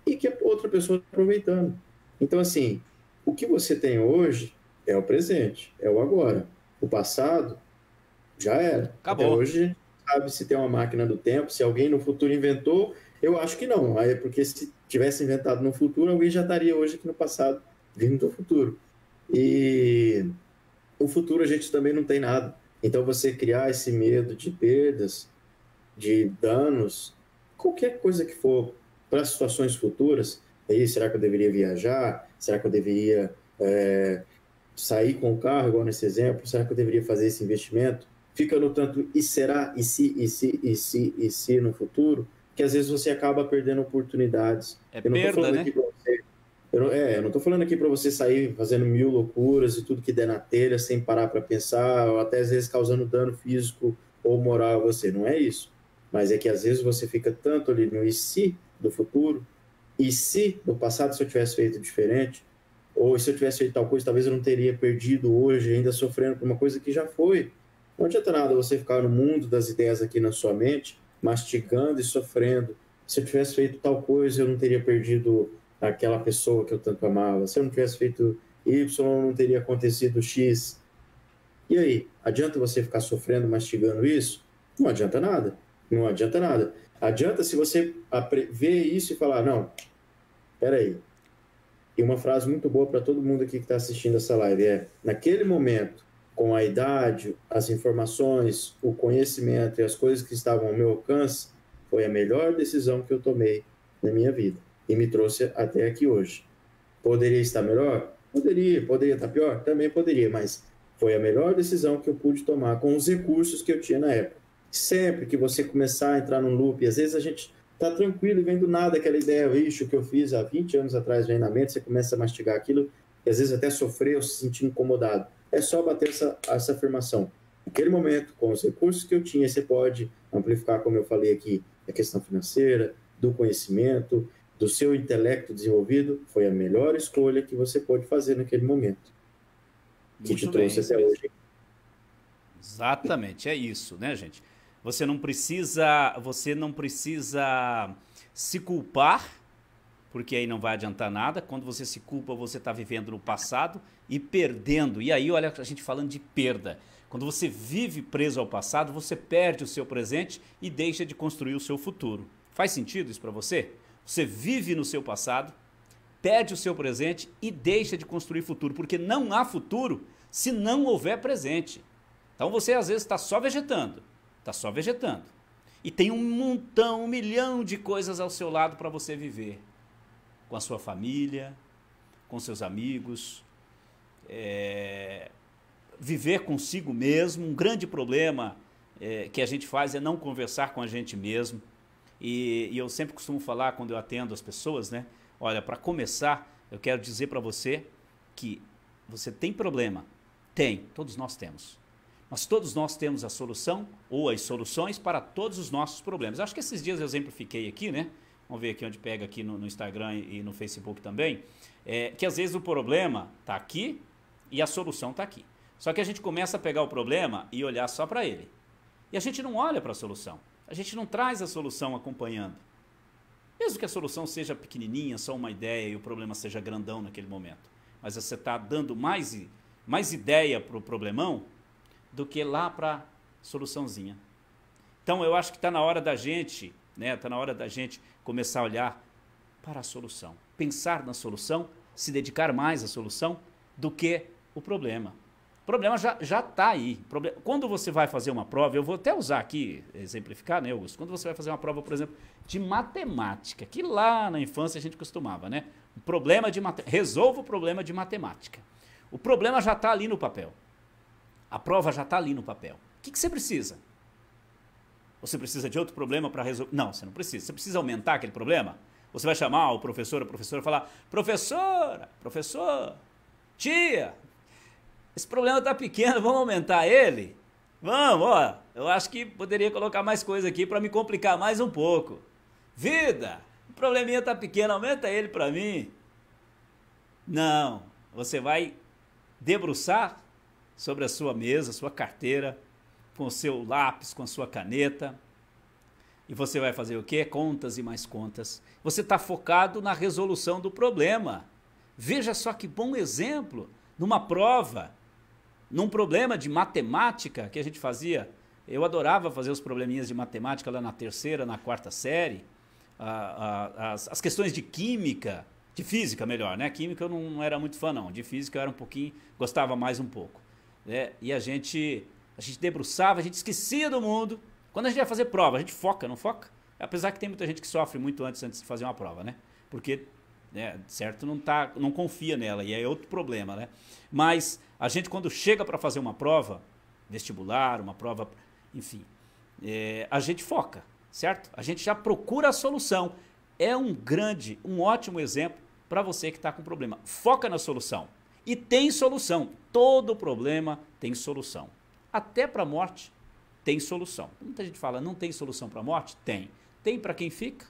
e que a outra pessoa está aproveitando. Então, assim, o que você tem hoje é o presente, é o agora. O passado já era. Acabou. Até hoje, sabe se tem uma máquina do tempo, se alguém no futuro inventou, eu acho que não. Aí, porque se tivesse inventado no futuro, alguém já estaria hoje aqui no passado, vindo do futuro. E o futuro a gente também não tem nada. Então, você criar esse medo de perdas, de danos, qualquer coisa que for para situações futuras, aí, será que eu deveria viajar? Será que eu deveria sair com o carro, igual nesse exemplo? Será que eu deveria fazer esse investimento? fica no tanto e será, e se no futuro, que às vezes você acaba perdendo oportunidades. É Eu não estou perda, falando né? aqui para você, eu não tô falando aqui para você sair fazendo mil loucuras e tudo que der na telha sem parar para pensar, ou até às vezes causando dano físico ou moral a você. Não é isso. Mas é que às vezes você fica tanto ali no e se do futuro, e se no passado se eu tivesse feito diferente, ou se eu tivesse feito tal coisa, talvez eu não teria perdido hoje, ainda sofrendo por uma coisa que já foi. Não adianta nada você ficar no mundo das ideias aqui na sua mente, mastigando e sofrendo. Se eu tivesse feito tal coisa, eu não teria perdido aquela pessoa que eu tanto amava. Se eu não tivesse feito Y, não teria acontecido X. E aí, adianta você ficar sofrendo, mastigando isso? Não adianta nada. Não adianta nada. Adianta se você ver isso e falar, não, peraí. E uma frase muito boa para todo mundo aqui que está assistindo essa live é, naquele momento, com a idade, as informações, o conhecimento e as coisas que estavam ao meu alcance, foi a melhor decisão que eu tomei na minha vida. E me trouxe até aqui hoje. Poderia estar melhor? Poderia estar pior? Também poderia, mas foi a melhor decisão que eu pude tomar com os recursos que eu tinha na época. Sempre que você começar a entrar num loop, às vezes a gente tá tranquilo e vem do nada aquela ideia, ixi, o que eu fiz há 20 anos atrás vem na mente, você começa a mastigar aquilo e às vezes até sofrer ou se sentir incomodado. É só bater essa afirmação. Naquele momento, com os recursos que eu tinha, você pode amplificar, como eu falei aqui, a questão financeira, do conhecimento, do seu intelecto desenvolvido, foi a melhor escolha que você pode fazer naquele momento, que te trouxe até hoje. Exatamente, é isso, né, gente? Você não precisa se culpar, porque aí não vai adiantar nada. Quando você se culpa, você está vivendo no passado e perdendo. E aí, olha a gente falando de perda. Quando você vive preso ao passado, você perde o seu presente e deixa de construir o seu futuro. Faz sentido isso para você? Você vive no seu passado, perde o seu presente e deixa de construir futuro, porque não há futuro se não houver presente. Então você às vezes está só vegetando. Está só vegetando. E tem um montão, 1 milhão de coisas ao seu lado para você viver. Com a sua família, com seus amigos, viver consigo mesmo. Um grande problema que a gente faz é não conversar com a gente mesmo. E eu sempre costumo falar quando eu atendo as pessoas, né? Olha, para começar, eu quero dizer para você que você tem problema. Tem, todos nós temos. Mas todos nós temos a solução ou as soluções para todos os nossos problemas. Acho que esses dias eu exemplifiquei aqui, né? Vamos ver aqui onde pega aqui no Instagram e no Facebook também. Que às vezes o problema está aqui e a solução está aqui. Só que a gente começa a pegar o problema e olhar só para ele. E a gente não olha para a solução. A gente não traz a solução acompanhando. Mesmo que a solução seja pequenininha, só uma ideia e o problema seja grandão naquele momento. Mas você está dando mais ideia para o problemão do que lá para a soluçãozinha. Então eu acho que está na hora da gente, né? Está na hora da gente começar a olhar para a solução. Pensar na solução, se dedicar mais à solução do que o problema. O problema já está aí. Quando você vai fazer uma prova, eu vou até usar aqui, exemplificar, né, Augusto? Quando você vai fazer uma prova, por exemplo, de matemática, que lá na infância a gente costumava, né? Um problema de resolva o problema de matemática. O problema já está ali no papel. A prova já está ali no papel. O que você precisa? Você precisa de outro problema para resolver? Não, você não precisa. Você precisa aumentar aquele problema? Você vai chamar o professor, a professora e falar, professora, professor, tia, esse problema está pequeno, vamos aumentar ele? Vamos, ó, eu acho que poderia colocar mais coisa aqui para me complicar mais um pouco. Vida, o probleminha está pequeno, aumenta ele para mim. Não, você vai debruçar sobre a sua mesa, sua carteira, com o seu lápis, com a sua caneta. E você vai fazer o quê? Contas e mais contas. Você está focado na resolução do problema. Veja só que bom exemplo. Numa prova, num problema de matemática que a gente fazia. Eu adorava fazer os probleminhas de matemática lá na 3ª, na 4ª série. As questões de química, de física melhor, né? Química eu não era muito fã não. De física eu era um pouquinho, gostava mais um pouco. E a gente debruçava, a gente esquecia do mundo. Quando a gente vai fazer prova, a gente foca, não foca? Apesar que tem muita gente que sofre muito antes de fazer uma prova, né? Porque, certo, não confia nela, e é outro problema, né? Mas a gente, quando chega para fazer uma prova, vestibular, uma prova, enfim. A gente foca, certo? A gente já procura a solução. É um ótimo exemplo para você que está com problema. Foca na solução. E tem solução. Todo problema tem solução. Até para a morte tem solução. Muita gente fala, não tem solução para a morte? Tem. Tem para quem fica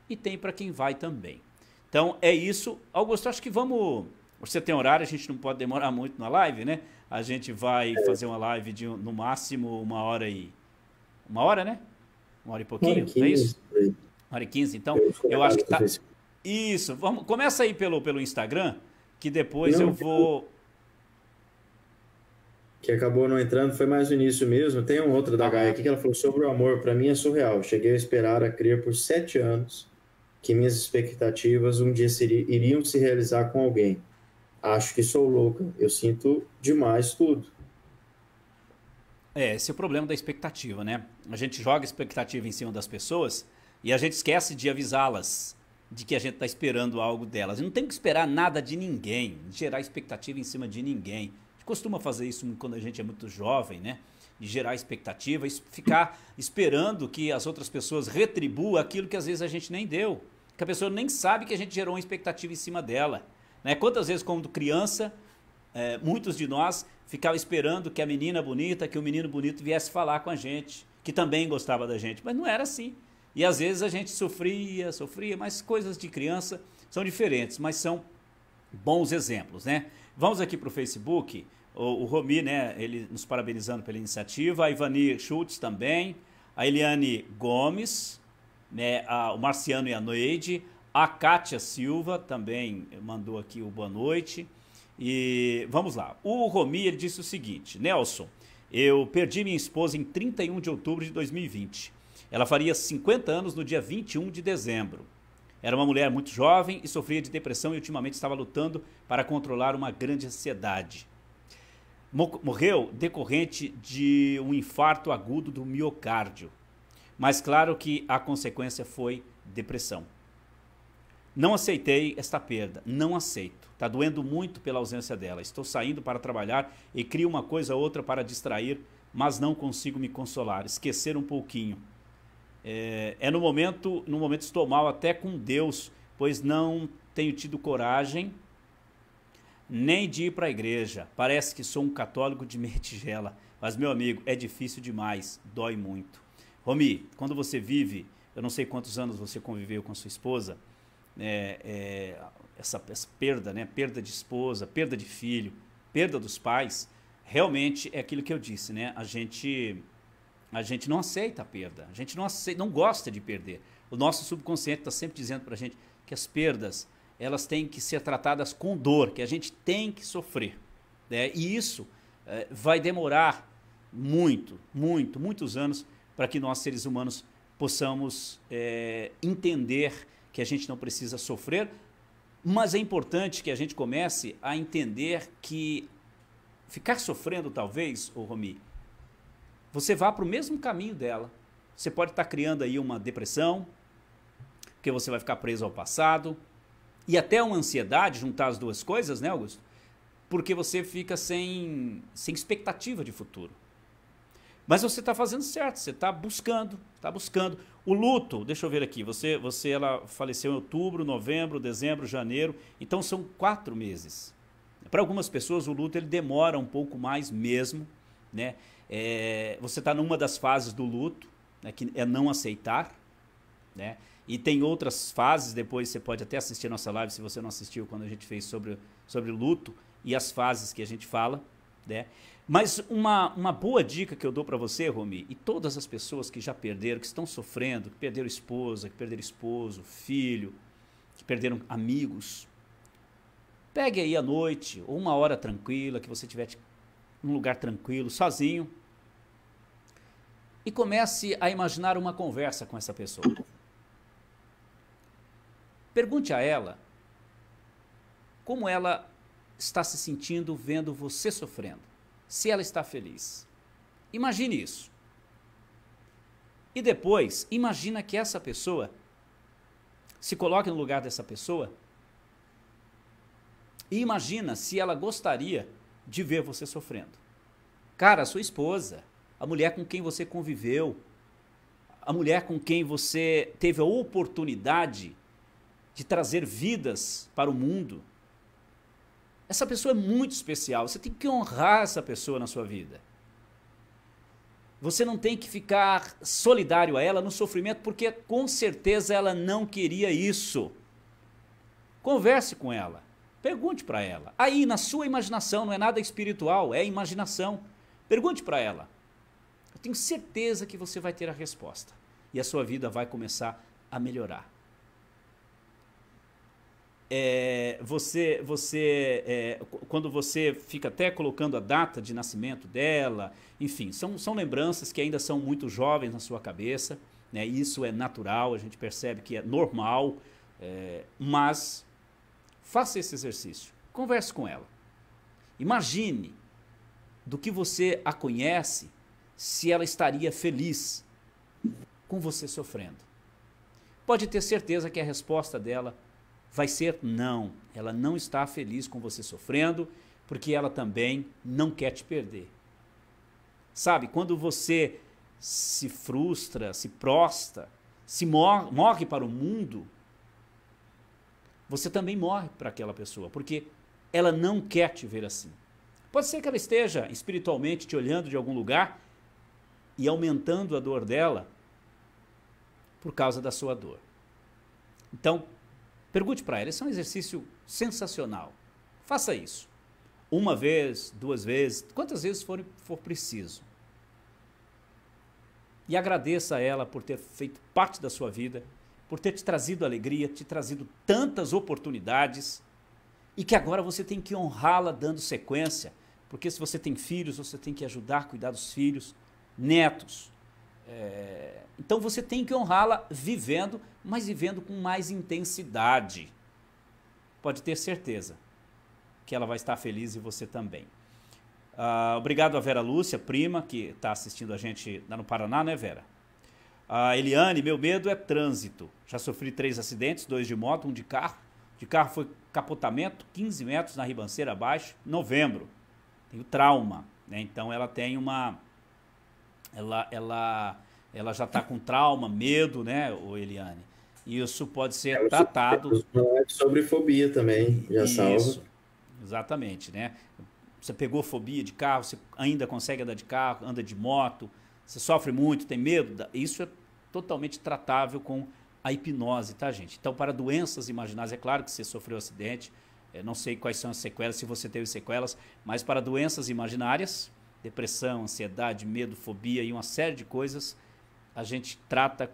e tem para quem vai também. Então é isso. Augusto, acho que vamos... Você tem horário, a gente não pode demorar muito na live, né? A gente vai fazer uma live de no máximo 1h Uma hora, né? 1h e pouquinho, 1h15, é isso? aí. 1h15, então eu acho que tá... Isso, vamos, começa aí pelo Instagram, que depois eu vou... Que acabou não entrando, foi mais no início mesmo. Tem um outro da Gaia aqui que ela falou sobre o amor. Para mim é surreal. Cheguei a esperar, a crer por 7 anos que minhas expectativas um dia iriam se realizar com alguém. Acho que sou louca. Eu sinto demais tudo. Esse é o problema da expectativa, né? A gente joga expectativa em cima das pessoas e a gente esquece de avisá-las de que a gente está esperando algo delas. Não tem que esperar nada de ninguém, gerar expectativa em cima de ninguém. A gente costuma fazer isso quando a gente é muito jovem, né? De gerar expectativa e ficar esperando que as outras pessoas retribuam aquilo que às vezes a gente nem deu. Que a pessoa nem sabe que a gente gerou uma expectativa em cima dela. Né? Quantas vezes, quando criança, muitos de nós ficavam esperando que a menina bonita, que o menino bonito viesse falar com a gente, que também gostava da gente, mas não era assim. E às vezes a gente sofria, mas coisas de criança são diferentes, mas são bons exemplos, né? Vamos aqui para o Facebook, o Romi, né, ele nos parabenizando pela iniciativa, a Ivani Schultz também, a Eliane Gomes, né, o Marciano e a Noide, a Kátia Silva também mandou aqui o boa noite. E vamos lá, o Romi, ele disse o seguinte: Nelson, eu perdi minha esposa em 31 de outubro de 2020. Ela faria 50 anos no dia 21 de dezembro. Era uma mulher muito jovem e sofria de depressão e ultimamente estava lutando para controlar uma grande ansiedade. Morreu decorrente de um infarto agudo do miocárdio. Mas claro que a consequência foi depressão. Não aceitei esta perda, não aceito. Está doendo muito pela ausência dela. Estou saindo para trabalhar e crio uma coisa ou outra para distrair, mas não consigo me consolar, esquecer um pouquinho. No momento estou mal até com Deus, pois não tenho tido coragem nem de ir para a igreja. Parece que sou um católico de meia tigela, mas meu amigo, é difícil demais, dói muito. Romi, quando você vive, eu não sei quantos anos você conviveu com sua esposa, essa perda, né? Perda de esposa, perda de filho, perda dos pais, realmente é aquilo que eu disse, né? A gente não aceita a perda, a gente não gosta de perder. O nosso subconsciente está sempre dizendo para a gente que as perdas, elas têm que ser tratadas com dor, que a gente tem que sofrer, né? E isso vai demorar muitos anos para que nós, seres humanos, possamos entender que a gente não precisa sofrer, mas é importante que a gente comece a entender que ficar sofrendo, talvez, Romi, você vá para o mesmo caminho dela. Você pode estar criando aí uma depressão, porque você vai ficar preso ao passado, e até uma ansiedade, juntar as duas coisas, né, Augusto? Porque você fica sem expectativa de futuro. Mas você está fazendo certo, você está buscando. O luto, deixa eu ver aqui, ela faleceu em outubro, novembro, dezembro, janeiro, então são 4 meses. Para algumas pessoas o luto ele demora um pouco mais mesmo, né? Você está numa das fases do luto, né, que é não aceitar, né? E tem outras fases, depois você pode até assistir a nossa live, se você não assistiu, quando a gente fez sobre luto e as fases que a gente fala, né? Mas uma boa dica que eu dou para você, Romi, e todas as pessoas que já perderam, que estão sofrendo, que perderam esposa, que perderam esposo, filho, que perderam amigos, pegue aí à noite, ou uma hora tranquila, que você estiver num lugar tranquilo, sozinho, e comece a imaginar uma conversa com essa pessoa. Pergunte a ela como ela está se sentindo vendo você sofrendo. Se ela está feliz. Imagine isso. E depois, imagina que essa pessoa, se coloque no lugar dessa pessoa, e imagina se ela gostaria de ver você sofrendo. Cara, a sua esposa, a mulher com quem você conviveu, a mulher com quem você teve a oportunidade de trazer vidas para o mundo. Essa pessoa é muito especial, você tem que honrar essa pessoa na sua vida. Você não tem que ficar solidário a ela no sofrimento, porque com certeza ela não queria isso. Converse com ela, pergunte para ela. Aí, na sua imaginação, não é nada espiritual, é imaginação. Pergunte para ela. Eu tenho certeza que você vai ter a resposta. E a sua vida vai começar a melhorar. Quando você fica até colocando a data de nascimento dela, enfim, são lembranças que ainda são muito jovens na sua cabeça, né? Isso é natural, a gente percebe que é normal, mas faça esse exercício, converse com ela. Imagine do que você a conhece, se ela estaria feliz com você sofrendo. Pode ter certeza que a resposta dela vai ser não. Ela não está feliz com você sofrendo, porque ela também não quer te perder. Sabe, quando você se frustra, se prostra, morre para o mundo, você também morre para aquela pessoa, porque ela não quer te ver assim. Pode ser que ela esteja espiritualmente te olhando de algum lugar e aumentando a dor dela por causa da sua dor. Então, pergunte para ela, esse é um exercício sensacional. Faça isso. Uma vez, 2 vezes, quantas vezes for preciso. E agradeça a ela por ter feito parte da sua vida, por ter te trazido alegria, te trazido tantas oportunidades, e que agora você tem que honrá-la dando sequência, porque se você tem filhos, você tem que ajudar a cuidar dos filhos, netos. Então você tem que honrá-la vivendo, mas vivendo com mais intensidade. Pode ter certeza que ela vai estar feliz e você também. Obrigado a Vera Lúcia, prima, que está assistindo a gente lá no Paraná, né, Vera? Eliane, meu medo é trânsito. Já sofri 3 acidentes, 2 de moto, 1 de carro. De carro foi capotamento, 15 metros na ribanceira abaixo, novembro. Tenho trauma, né? Então ela tem uma... Ela já está com trauma, medo, né, Eliane? Isso pode ser tratado... Sobre fobia também, já salva. Isso, exatamente, né? Você pegou fobia de carro, você ainda consegue andar de carro, anda de moto, você sofre muito, tem medo, isso é totalmente tratável com a hipnose, tá, gente? Então, para doenças imaginárias, é claro que você sofreu um acidente, não sei quais são as sequelas, se você teve sequelas, mas para doenças imaginárias, depressão, ansiedade, medo, fobia e uma série de coisas, a gente trata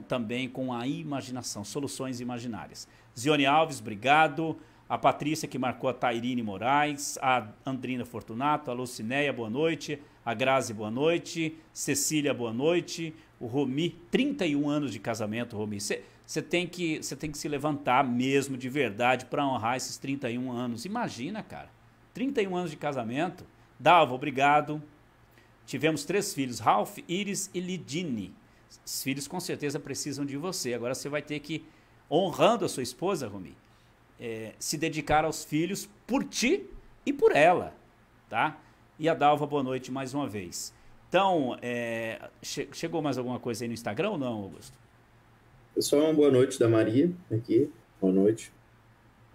também com a imaginação, soluções imaginárias. Zione Alves, obrigado. A Patrícia, que marcou a Tairine Moraes, a Andrina Fortunato, a Lucinéia, boa noite, a Grazi, boa noite, Cecília, boa noite, o Romi, 31 anos de casamento, Romi. Você tem que se levantar mesmo, de verdade, para honrar esses 31 anos. Imagina, cara, 31 anos de casamento. Dalva, obrigado. Tivemos 3 filhos, Ralph, Iris e Lidine. Os filhos com certeza precisam de você. Agora você vai ter que, honrando a sua esposa, Romi, se dedicar aos filhos por ti e por ela, tá? E a Dalva, boa noite mais uma vez. Então, chegou mais alguma coisa aí no Instagram ou não, Augusto? Só uma boa noite da Maria aqui. Boa noite.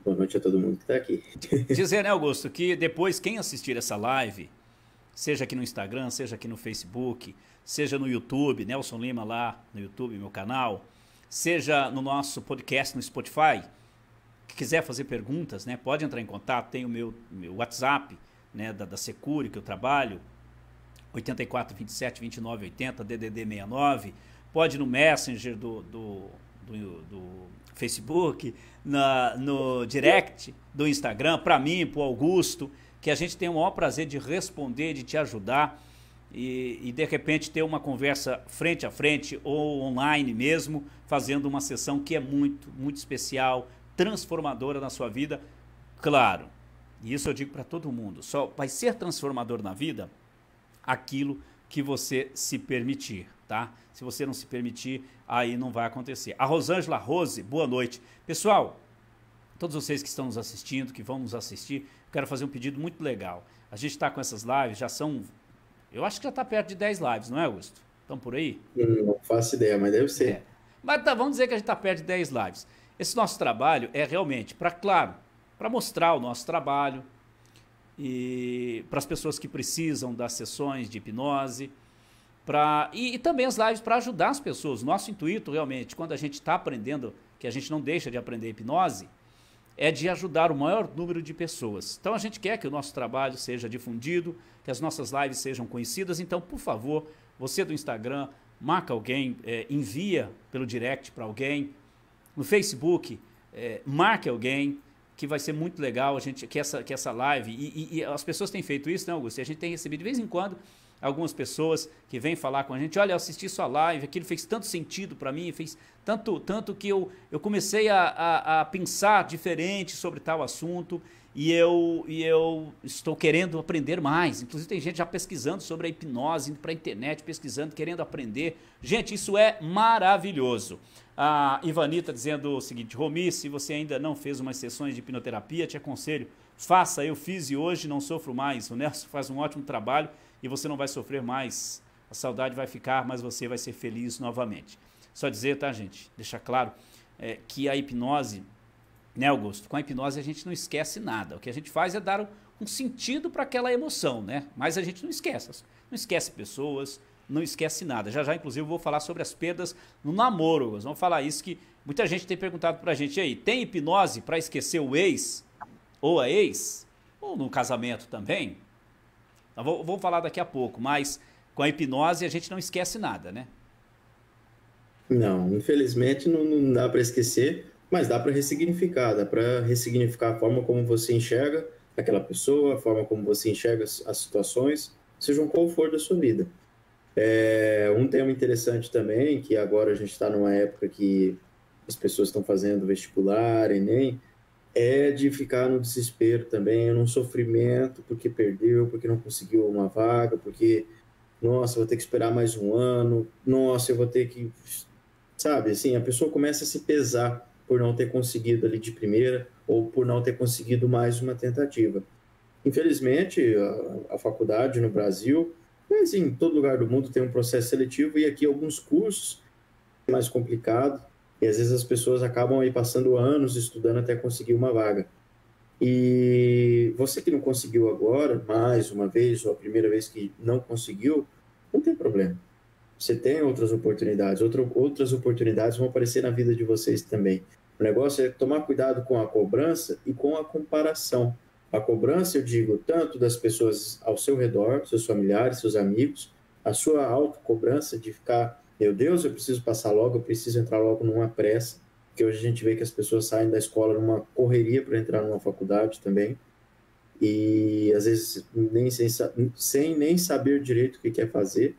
Boa noite a todo mundo que está aqui. Dizer, né, Augusto, que depois quem assistir essa live, seja aqui no Instagram, seja aqui no Facebook, seja no YouTube, Nelson Lima lá no YouTube, meu canal, seja no nosso podcast no Spotify, que quiser fazer perguntas, né, pode entrar em contato, tem o meu WhatsApp, né, da Secure, que eu trabalho, 84 27 29 80, DDD 69, pode ir no Messenger do Facebook, no direct do Instagram, para mim, para o Augusto, que a gente tem o maior prazer de responder, de te ajudar e de repente ter uma conversa frente a frente ou online mesmo, fazendo uma sessão que é muito, muito especial, transformadora na sua vida, claro. E isso eu digo para todo mundo, só vai ser transformador na vida aquilo que você se permitir, tá? Se você não se permitir, aí não vai acontecer. A Rosângela Rose, boa noite. Pessoal, todos vocês que estão nos assistindo, que vão nos assistir, quero fazer um pedido muito legal. A gente está com essas lives, já são, eu acho que já está perto de 10 lives, não é, Augusto? Estão por aí? Não faço ideia, mas deve ser. É. Mas tá, vamos dizer que a gente está perto de 10 lives. Esse nosso trabalho é realmente para, claro, para mostrar o nosso trabalho e para as pessoas que precisam das sessões de hipnose, e também as lives para ajudar as pessoas. Nosso intuito realmente, quando a gente está aprendendo, que a gente não deixa de aprender hipnose, é de ajudar o maior número de pessoas. Então a gente quer que o nosso trabalho seja difundido, que as nossas lives sejam conhecidas. Então, por favor, você do Instagram, marca alguém, envia pelo direct para alguém. No Facebook, marque alguém, que vai ser muito legal que essa live. E as pessoas têm feito isso, né, Augusto? E a gente tem recebido de vez em quando algumas pessoas que vêm falar com a gente, olha, eu assisti sua live, aquilo fez tanto sentido para mim, fez tanto que eu comecei a pensar diferente sobre tal assunto e eu estou querendo aprender mais. Inclusive tem gente já pesquisando sobre a hipnose, indo para a internet, pesquisando, querendo aprender. Gente, isso é maravilhoso. A Ivanita dizendo o seguinte, Romi, se você ainda não fez umas sessões de hipnoterapia, te aconselho, faça, eu fiz e hoje não sofro mais. O Nelson faz um ótimo trabalho e você não vai sofrer mais, a saudade vai ficar, mas você vai ser feliz novamente. Só dizer, tá, gente, deixar claro que a hipnose, né, Augusto, com a hipnose a gente não esquece nada, o que a gente faz é dar um sentido para aquela emoção, né, mas a gente não esquece pessoas, não esquece nada. Já inclusive, eu vou falar sobre as perdas no namoro, Augusto. Vamos falar isso que muita gente tem perguntado pra gente, e aí, tem hipnose para esquecer o ex ou a ex, ou no casamento também? Vou falar daqui a pouco, mas com a hipnose a gente não esquece nada, né? Não, infelizmente não dá para esquecer, mas dá para ressignificar a forma como você enxerga aquela pessoa, a forma como você enxerga as situações, seja qual for da sua vida. Um tema interessante também, que agora a gente está numa época que as pessoas estão fazendo vestibular, Enem, é de ficar no desespero também, num sofrimento, porque perdeu, porque não conseguiu uma vaga, porque, nossa, eu vou ter que esperar mais um ano, nossa, eu vou ter que... Sabe, assim, a pessoa começa a se pesar por não ter conseguido ali de primeira ou por não ter conseguido mais uma tentativa. Infelizmente, a faculdade no Brasil, mas em todo lugar do mundo tem um processo seletivo e aqui alguns cursos é mais complicado e às vezes as pessoas acabam aí passando anos estudando até conseguir uma vaga. E você que não conseguiu agora, mais uma vez, ou a primeira vez que não conseguiu, não tem problema. Você tem outras oportunidades, outras oportunidades vão aparecer na vida de vocês também. O negócio é tomar cuidado com a cobrança e com a comparação. A cobrança, eu digo, tanto das pessoas ao seu redor, seus familiares, seus amigos, a sua autocobrança de ficar, meu Deus, eu preciso passar logo, eu preciso entrar logo numa pressa, porque hoje a gente vê que as pessoas saem da escola numa correria para entrar numa faculdade também, e às vezes sem nem saber direito o que quer fazer.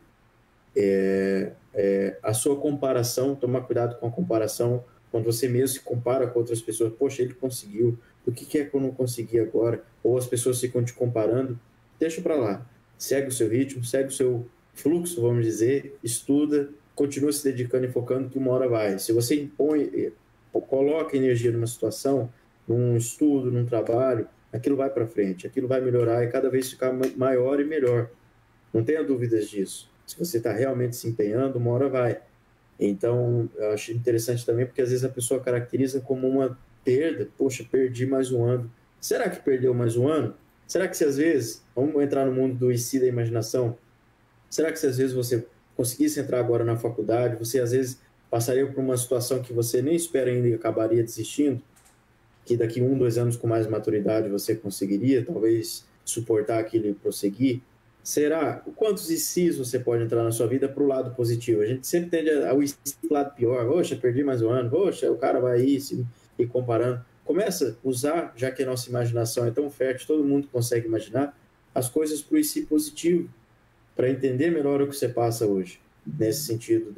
A sua comparação, tomar cuidado com a comparação, quando você mesmo se compara com outras pessoas, poxa, ele conseguiu, o que é que eu não consegui agora? Ou as pessoas ficam te comparando, deixa para lá, segue o seu ritmo, segue o seu fluxo, vamos dizer, estuda, continua se dedicando e focando que uma hora vai. Se você coloca energia numa situação, num estudo, num trabalho, aquilo vai para frente, aquilo vai melhorar e cada vez ficar maior e melhor. Não tenha dúvidas disso. Se você está realmente se empenhando, uma hora vai. Então, eu acho interessante também, porque às vezes a pessoa caracteriza como uma perda. Poxa, perdi mais um ano. Será que perdeu mais um ano? Será que se às vezes, vamos entrar no mundo do e si da imaginação, será que se às vezes você conseguisse entrar agora na faculdade, você às vezes passaria por uma situação que você nem espera ainda e acabaria desistindo? Que daqui 1, 2 anos com mais maturidade você conseguiria, talvez, suportar aquilo e prosseguir? Será? Quantos ICs você pode entrar na sua vida para o lado positivo? A gente sempre tende ao IC do lado pior. Poxa, perdi mais um ano. Poxa, o cara vai aí e comparando. Começa a usar, já que a nossa imaginação é tão fértil, todo mundo consegue imaginar, as coisas para o IC positivo, para entender melhor o que você passa hoje. Nesse sentido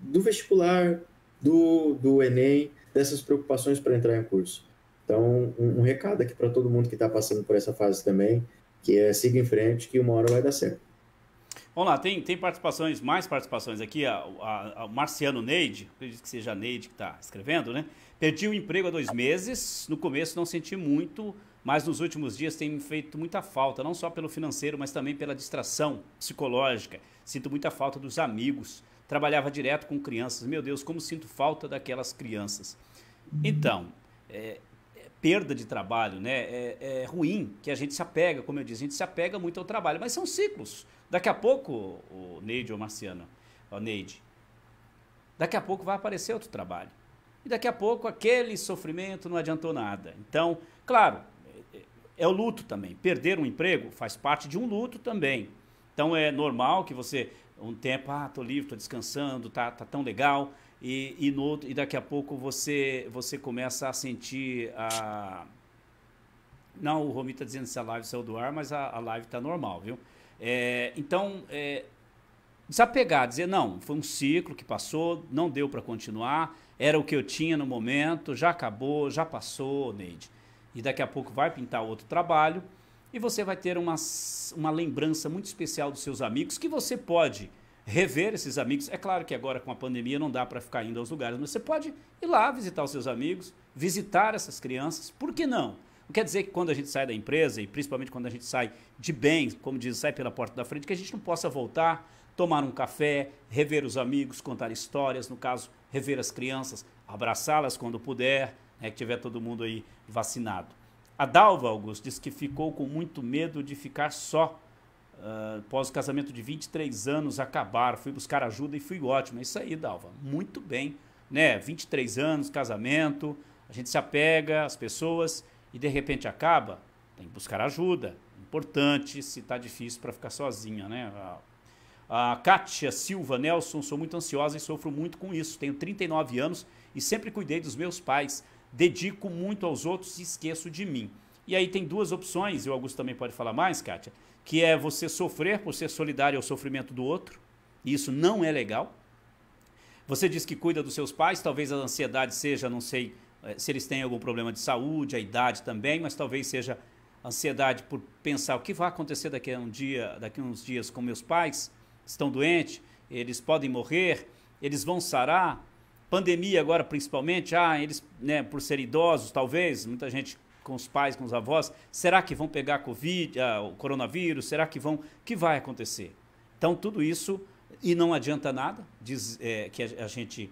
do vestibular, do Enem, dessas preocupações para entrar em curso. Então, um recado aqui para todo mundo que está passando por essa fase também, que é siga em frente, que uma hora vai dar certo. Vamos lá, tem participações, mais participações aqui. A Marciano Neide, acredito que seja a Neide que está escrevendo, né? Perdi o emprego há 2 meses, no começo não senti muito, mas nos últimos dias tem me feito muita falta, não só pelo financeiro, mas também pela distração psicológica. Sinto muita falta dos amigos, trabalhava direto com crianças, meu Deus, como sinto falta daquelas crianças. Então, perda de trabalho, né? É ruim que a gente se apega, como eu disse, a gente se apega muito ao trabalho, mas são ciclos. Daqui a pouco, o Neide ou Marciano, o Neide, daqui a pouco vai aparecer outro trabalho. E daqui a pouco aquele sofrimento não adiantou nada. Então, claro, é o luto também. Perder um emprego faz parte de um luto também. Então é normal que você, um tempo, tô livre, tô descansando, tá tão legal, e daqui a pouco você começa a sentir a... Não, o Romi está dizendo se a live saiu do ar, mas a live está normal, viu? Então, desapegar, dizer, não, foi um ciclo que passou, não deu para continuar, era o que eu tinha no momento, já acabou, já passou, Neide. E daqui a pouco vai pintar outro trabalho e você vai ter uma lembrança muito especial dos seus amigos, que você pode rever esses amigos. É claro que agora com a pandemia não dá para ficar indo aos lugares, mas você pode ir lá visitar os seus amigos, visitar essas crianças, por que não? Não quer dizer que quando a gente sai da empresa, e principalmente quando a gente sai de bem, como diz, sai pela porta da frente, que a gente não possa voltar, tomar um café, rever os amigos, contar histórias, no caso, rever as crianças, abraçá-las quando puder, né, que tiver todo mundo aí vacinado. A Dalva, Augusto, disse que ficou com muito medo de ficar só, após o casamento de 23 anos acabar, fui buscar ajuda e fui ótimo. É isso aí, Dalva, muito bem, né? 23 anos, casamento, a gente se apega às pessoas e de repente acaba, tem que buscar ajuda. Importante se está difícil para ficar sozinha, né? A Kátia Silva Nelson, sou muito ansiosa e sofro muito com isso. Tenho 39 anos e sempre cuidei dos meus pais. Dedico muito aos outros e esqueço de mim. E aí tem 2 opções, e o Augusto também pode falar mais, Kátia, que é você sofrer por ser solidário ao sofrimento do outro, e isso não é legal. Você diz que cuida dos seus pais, talvez a ansiedade seja, não sei se eles têm algum problema de saúde, a idade também, mas talvez seja ansiedade por pensar o que vai acontecer daqui a uns dias com meus pais, estão doentes, eles podem morrer, eles vão sarar, pandemia agora principalmente, eles, né, por serem idosos talvez, muita gente com os pais, com os avós, será que vão pegar o coronavírus, será que que vai acontecer? Então tudo isso, e não adianta nada, diz que a gente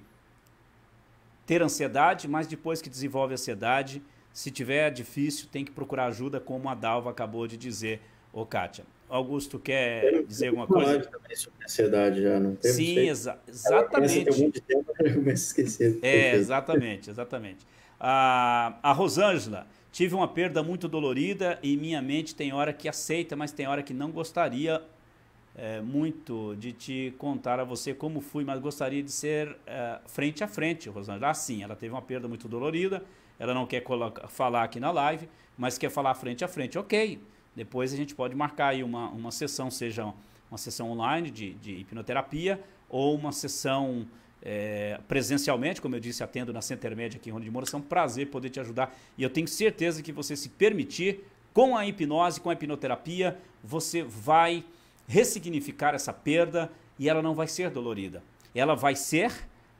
ter ansiedade, mas depois que desenvolve a ansiedade, se tiver difícil, tem que procurar ajuda, como a Dalva acabou de dizer, Kátia. Augusto quer dizer alguma coisa? Também sobre ansiedade já, não temos? Sim, exatamente. Tem um monte de tempo, eu começo a esquecer. Exatamente. A Rosângela, tive uma perda muito dolorida e minha mente tem hora que aceita, mas tem hora que não gostaria muito de te contar a você como fui, mas gostaria de ser frente a frente, Rosângela. Sim, ela teve uma perda muito dolorida, ela não quer falar aqui na live, mas quer falar frente a frente. Ok, depois a gente pode marcar aí uma sessão, seja uma sessão online de hipnoterapia ou uma sessão presencialmente, como eu disse, atendo na Center Média aqui em Ronda de Moura. É um prazer poder te ajudar e eu tenho certeza que você se permitir, com a hipnose, com a hipnoterapia, você vai ressignificar essa perda e ela não vai ser dolorida. Ela vai ser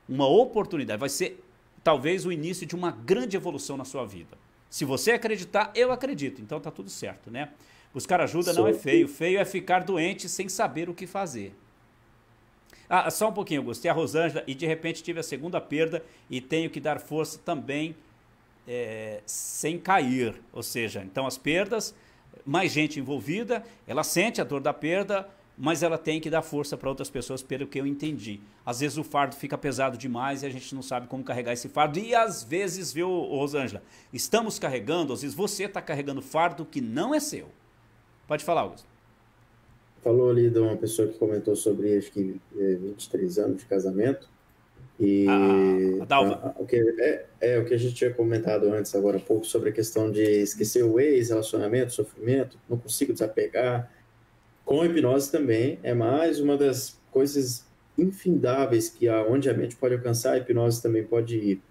uma oportunidade, vai ser talvez o início de uma grande evolução na sua vida. Se você acreditar, eu acredito, então tá tudo certo, né? Buscar ajuda não é feio, feio é ficar doente sem saber o que fazer. Só um pouquinho, eu gostei, a Rosângela, e de repente tive a segunda perda e tenho que dar força também sem cair, ou seja, então as perdas, mais gente envolvida, ela sente a dor da perda, mas ela tem que dar força para outras pessoas, pelo que eu entendi. Às vezes o fardo fica pesado demais e a gente não sabe como carregar esse fardo. E às vezes, viu, Rosângela, estamos carregando, às vezes você está carregando fardo que não é seu. Pode falar, Augusto. Falou ali de uma pessoa que comentou sobre, acho que 23 anos de casamento. E a Dalva. o que a gente tinha comentado antes, agora há pouco, sobre a questão de esquecer o ex-relacionamento, sofrimento, não consigo desapegar. Com a hipnose também é mais uma das coisas infindáveis que onde a mente pode alcançar, a hipnose também pode ir.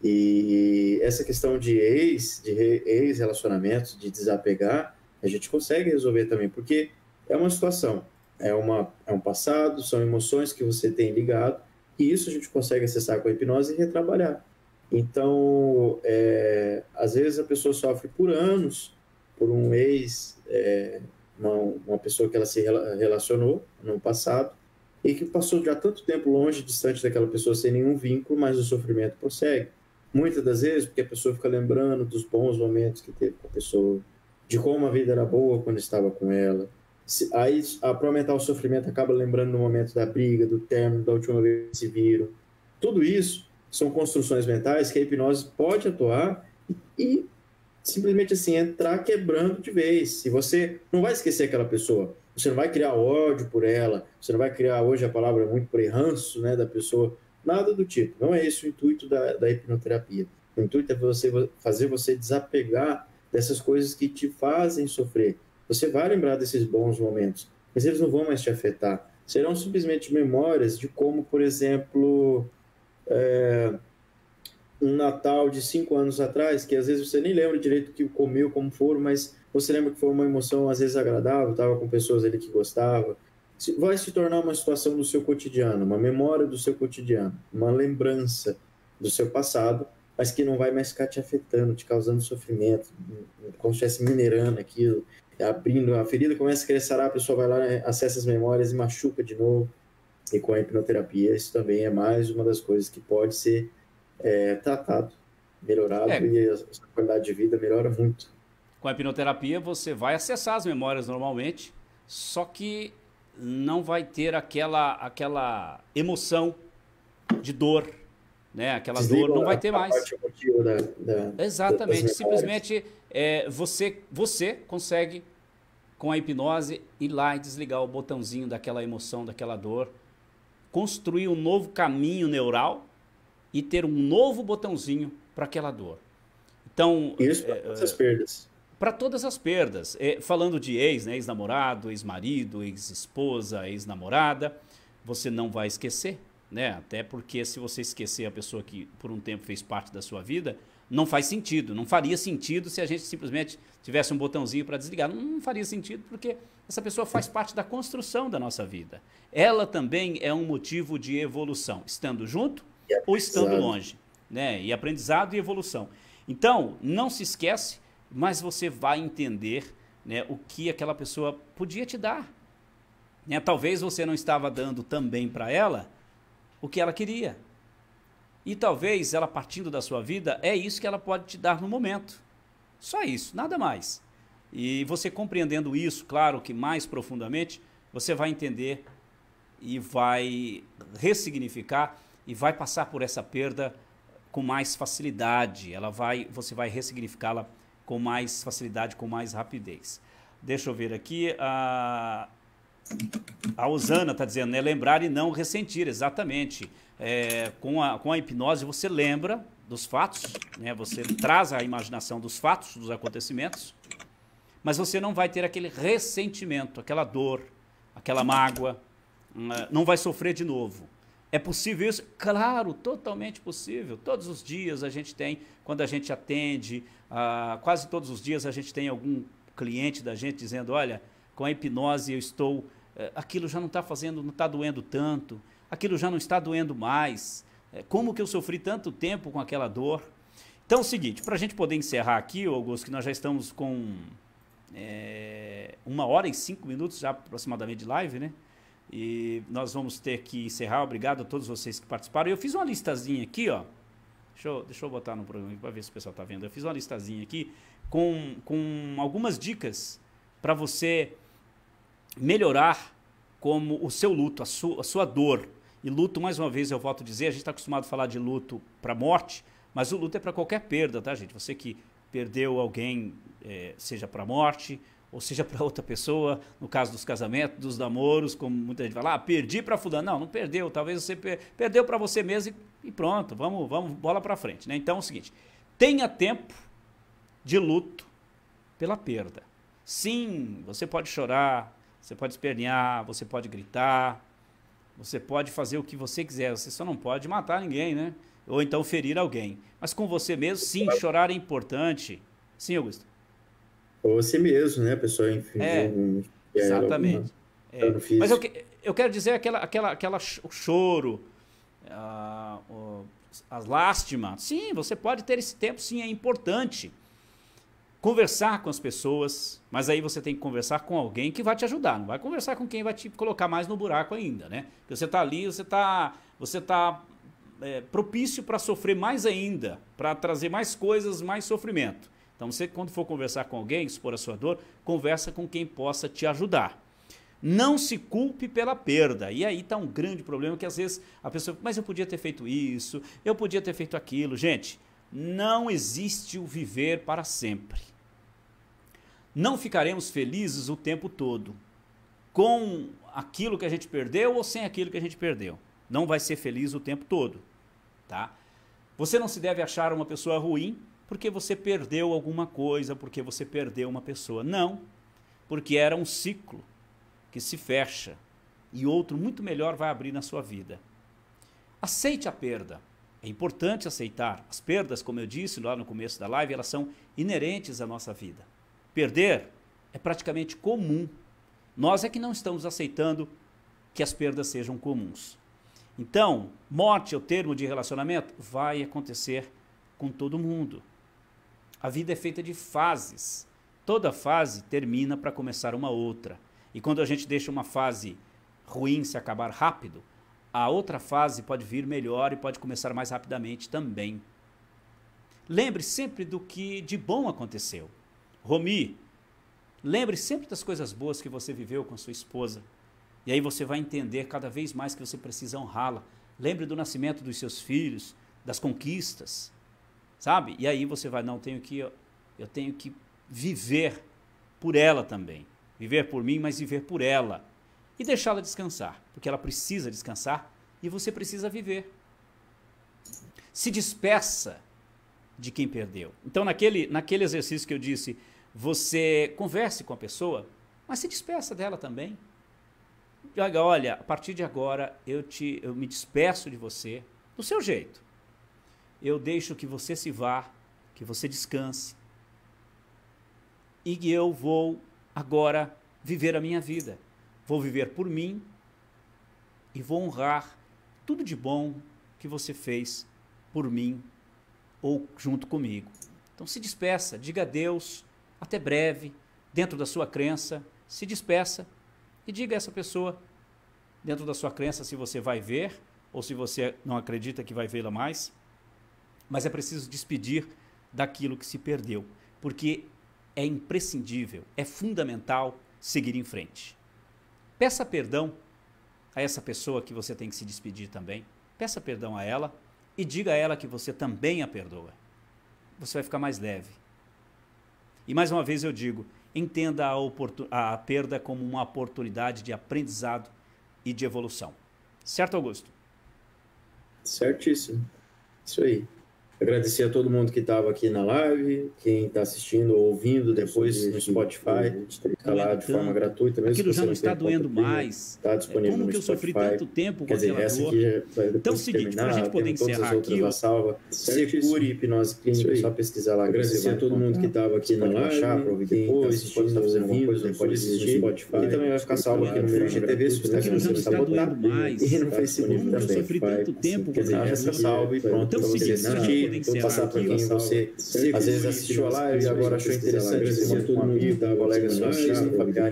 E essa questão de ex-relacionamentos, de desapegar, a gente consegue resolver também, porque é uma situação. é um passado, são emoções que você tem ligado, e isso a gente consegue acessar com a hipnose e retrabalhar. Então, às vezes a pessoa sofre por anos, por um ex, uma pessoa que ela se relacionou no passado, e que passou já tanto tempo longe, distante daquela pessoa, sem nenhum vínculo, mas o sofrimento prossegue. Muitas das vezes, porque a pessoa fica lembrando dos bons momentos que teve com a pessoa, de como a vida era boa quando estava com ela. Aí, para aumentar o sofrimento, acaba lembrando no momento da briga, do término, da última vez que se viram. Tudo isso são construções mentais que a hipnose pode atuar e simplesmente assim entrar quebrando de vez. E você não vai esquecer aquela pessoa, você não vai criar ódio por ela, você não vai criar, hoje a palavra é muito por ranço, né, da pessoa, nada do tipo. Não é esse o intuito da hipnoterapia. O intuito é fazer você desapegar dessas coisas que te fazem sofrer. Você vai lembrar desses bons momentos, mas eles não vão mais te afetar. Serão simplesmente memórias de como, por exemplo, um Natal de 5 anos atrás, que às vezes você nem lembra direito o que comeu, como foram, mas você lembra que foi uma emoção às vezes agradável, estava com pessoas ali que gostavam. Vai se tornar uma situação do seu cotidiano, uma memória do seu cotidiano, uma lembrança do seu passado, mas que não vai mais ficar te afetando, te causando sofrimento, como se estivesse minerando aquilo, abrindo, a ferida começa a crescer, a pessoa vai lá, acessa as memórias e machuca de novo. E com a hipnoterapia, isso também é mais uma das coisas que pode ser tratado, melhorado, e a sua qualidade de vida melhora muito. Com a hipnoterapia, você vai acessar as memórias normalmente, só que não vai ter aquela emoção de dor, né? Aquela dor não vai ter mais. Exatamente. Simplesmente você consegue, com a hipnose, ir lá e desligar o botãozinho daquela emoção, daquela dor, construir um novo caminho neural e ter um novo botãozinho para aquela dor. Então, isso para todas as perdas. Para todas as perdas. Falando de ex, né? Ex-namorado, ex-marido, ex-esposa, ex-namorada, você não vai esquecer, né? Até porque se você esquecer a pessoa que por um tempo fez parte da sua vida, não faz sentido. Não faria sentido se a gente simplesmente tivesse um botãozinho para desligar. Não faria sentido porque essa pessoa faz parte da construção da nossa vida. Ela também é um motivo de evolução, estando junto ou estando longe, né? E aprendizado e evolução. Então, não se esquece, mas você vai entender, né, o que aquela pessoa podia te dar. Né? Talvez você não estava dando também para ela o que ela queria. E talvez ela partindo da sua vida, é isso que ela pode te dar no momento. Só isso, nada mais. E você compreendendo isso, claro que mais profundamente, você vai entender e vai ressignificar e vai passar por essa perda com mais facilidade. Você vai ressignificá-la com mais facilidade, com mais rapidez. Deixa eu ver aqui. A Osana está dizendo, né? Lembrar e não ressentir, exatamente. Com a hipnose você lembra dos fatos, né? Você traz a imaginação dos fatos, dos acontecimentos, mas você não vai ter aquele ressentimento, aquela dor, aquela mágoa, não vai sofrer de novo. É possível isso? Claro, totalmente possível. Todos os dias a gente tem, quando a gente atende, quase todos os dias a gente tem algum cliente da gente dizendo, olha, com a hipnose eu estou, aquilo já não está fazendo, não está doendo tanto, aquilo já não está doendo mais, como que eu sofri tanto tempo com aquela dor? Então é o seguinte, para a gente poder encerrar aqui, Augusto, que nós já estamos com 1h05 já aproximadamente de live, né? E nós vamos ter que encerrar. Obrigado a todos vocês que participaram. Eu fiz uma listazinha aqui, ó. Deixa eu botar no programa para ver se o pessoal está vendo. Eu fiz uma listazinha aqui com algumas dicas para você melhorar como o seu luto, a sua dor. E luto, mais uma vez, eu volto a dizer, a gente está acostumado a falar de luto para morte, mas o luto é para qualquer perda, tá, gente? Você que perdeu alguém, seja para morte, ou seja para outra pessoa, no caso dos casamentos, dos namoros, como muita gente fala, perdi para fulano. Não perdeu, talvez você perdeu para você mesmo e pronto, vamos bola para frente, né? Então é o seguinte, tenha tempo de luto pela perda. Sim, você pode chorar, você pode espernear, você pode gritar, você pode fazer o que você quiser, você só não pode matar ninguém, né? Ou então ferir alguém. Mas com você mesmo, sim, chorar é importante. Sim, Augusto? Ou você mesmo, né? A pessoa, enfim, exatamente. Mas eu quero dizer o choro, as lástimas. Sim, você pode ter esse tempo, sim, é importante. Conversar com as pessoas, mas aí você tem que conversar com alguém que vai te ajudar. Não vai conversar com quem vai te colocar mais no buraco ainda, né? Porque você está ali, você tá propício para sofrer mais ainda, para trazer mais coisas, mais sofrimento. Então você, quando for conversar com alguém, expor a sua dor, conversa com quem possa te ajudar. Não se culpe pela perda. E aí está um grande problema que às vezes a pessoa, mas eu podia ter feito isso, eu podia ter feito aquilo. Gente, não existe o viver para sempre. Não ficaremos felizes o tempo todo com aquilo que a gente perdeu ou sem aquilo que a gente perdeu. Não vai ser feliz o tempo todo, tá? Você não se deve achar uma pessoa ruim porque você perdeu alguma coisa, porque você perdeu uma pessoa. Não, porque era um ciclo que se fecha e outro muito melhor vai abrir na sua vida. Aceite a perda. É importante aceitar. As perdas, como eu disse lá no começo da live, elas são inerentes à nossa vida. Perder é praticamente comum. Nós é que não estamos aceitando que as perdas sejam comuns. Então, morte é o termo de relacionamento? Vai acontecer com todo mundo. A vida é feita de fases. Toda fase termina para começar uma outra. E quando a gente deixa uma fase ruim se acabar rápido, a outra fase pode vir melhor e pode começar mais rapidamente também. Lembre sempre do que de bom aconteceu. Romi, lembre sempre das coisas boas que você viveu com sua esposa. E aí você vai entender cada vez mais que você precisa honrá-la. Lembre do nascimento dos seus filhos, das conquistas, sabe? E aí você vai, não, eu tenho que viver por ela também. Viver por mim, mas viver por ela. E deixá-la descansar, porque ela precisa descansar e você precisa viver. Se despeça de quem perdeu. Então, naquele exercício que eu disse, você converse com a pessoa, mas se despeça dela também. Olha, a partir de agora eu me despeço de você do seu jeito. Eu deixo que você se vá, que você descanse. E eu vou agora viver a minha vida. Vou viver por mim e vou honrar tudo de bom que você fez por mim ou junto comigo. Então se despeça, diga adeus, até breve, dentro da sua crença, se despeça e diga a essa pessoa, dentro da sua crença, se você vai ver ou se você não acredita que vai vê-la mais, mas é preciso despedir daquilo que se perdeu, porque é imprescindível, é fundamental seguir em frente. Peça perdão a essa pessoa que você tem que se despedir também. Peça perdão a ela e diga a ela que você também a perdoa. Você vai ficar mais leve. E mais uma vez eu digo, entenda a perda como uma oportunidade de aprendizado e de evolução. Certo, Augusto? Certíssimo. Isso aí. Agradecer a todo mundo que estava aqui na live, quem está assistindo ou ouvindo depois no Spotify, está lá de forma gratuita. Mesmo aquilo já não está doendo mais. Está disponível como no que eu Spotify. sofri tanto tempo com aquela essa dor? aqui já vai Então, seguinte, para a gente poder encerrar aqui, salva, Secure Hipnose Clínica, só pesquisar lá. Agradecer a todo mundo que estava aqui na live, para ouvir depois, pode estar fazendo alguma coisa, pode assistir no Spotify. E também vai ficar salvo aqui no meu IGTV, se você aquilo já não está doendo mais. E no Facebook como também. Eu sofri tanto tempo com aquela essa dor. salve, pronto, Então, para você assistir, passar para quem você às vezes assistiu a live e agora achou interessante, como um amigo, um colega seu assiste, um familiar,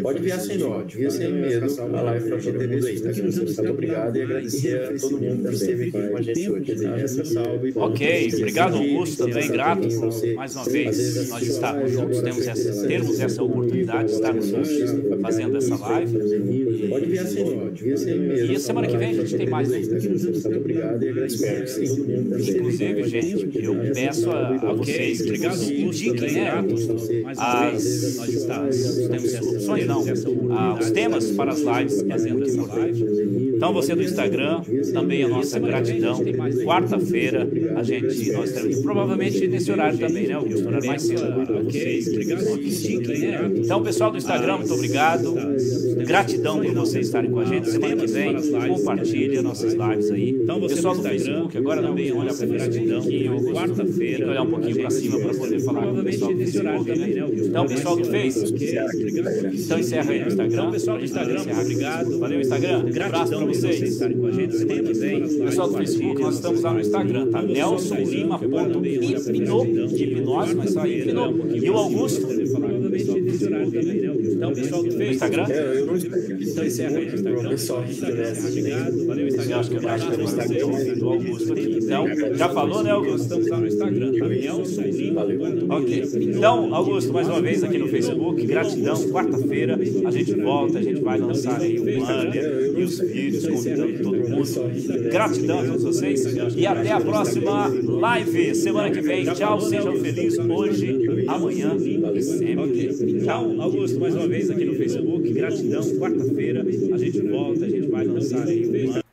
pode enviar sem dó, envia sem medo a live para todo mundo aí. Muito obrigado e agradecer a todo mundo que esteve aqui com a gente hoje. Essa salve. Ok, obrigado Augusto, também grato por mais uma vez nós estarmos juntos, termos essa oportunidade de estarmos juntos fazendo essa live. Pode enviar sem dó, envia sem medo. E a semana que vem a gente tem mais um. Muito obrigado e agradecer. Inclusive, gente, eu peço a vocês que indiquem nós temos essas opções, não, os temas para as lives, fazendo essa live. Então você do Instagram, também a nossa gratidão. Quarta-feira, nós teremos, provavelmente nesse horário também, né, Augusto? Horário mais cedo para vocês. Então, pessoal do Instagram, muito obrigado. Gratidão por vocês estarem com a gente. Semana que vem, compartilhe nossas lives aí. Pessoal do Facebook, agora também olha para gratidão. Quarta-feira, olhar um pouquinho para cima para poder falar com o pessoal do Facebook. Então, pessoal do Facebook, então encerra aí no Instagram. Pessoal do Instagram, obrigado. Valeu, Instagram. Um abraço para vocês estarem com a gente semana que vem. Pessoal do Facebook, nós estamos lá no Instagram, tá? NelsonLima.hipnose, mas só hipno. E o Augusto. Então, pessoal do Facebook. Instagram? Eu não então encerra aí no Instagram. Pessoal, obrigado. Valeu, Instagram. Acho que é no Instagram do Augusto aqui. Então, já falou, né, Augusto? Estamos lá no Instagram, tá? Ok. Então, Augusto, mais uma vez aqui no Facebook, gratidão. Quarta-feira a gente volta, a gente vai lançar aí o banner e os vídeos convidando todo mundo. Gratidão a todos vocês e até a próxima live semana que vem. Tchau, sejam felizes hoje, amanhã e sempre. Tchau, Augusto, mais uma vez aqui no Facebook, gratidão. Quarta-feira a gente volta, a gente vai lançar aí o banner.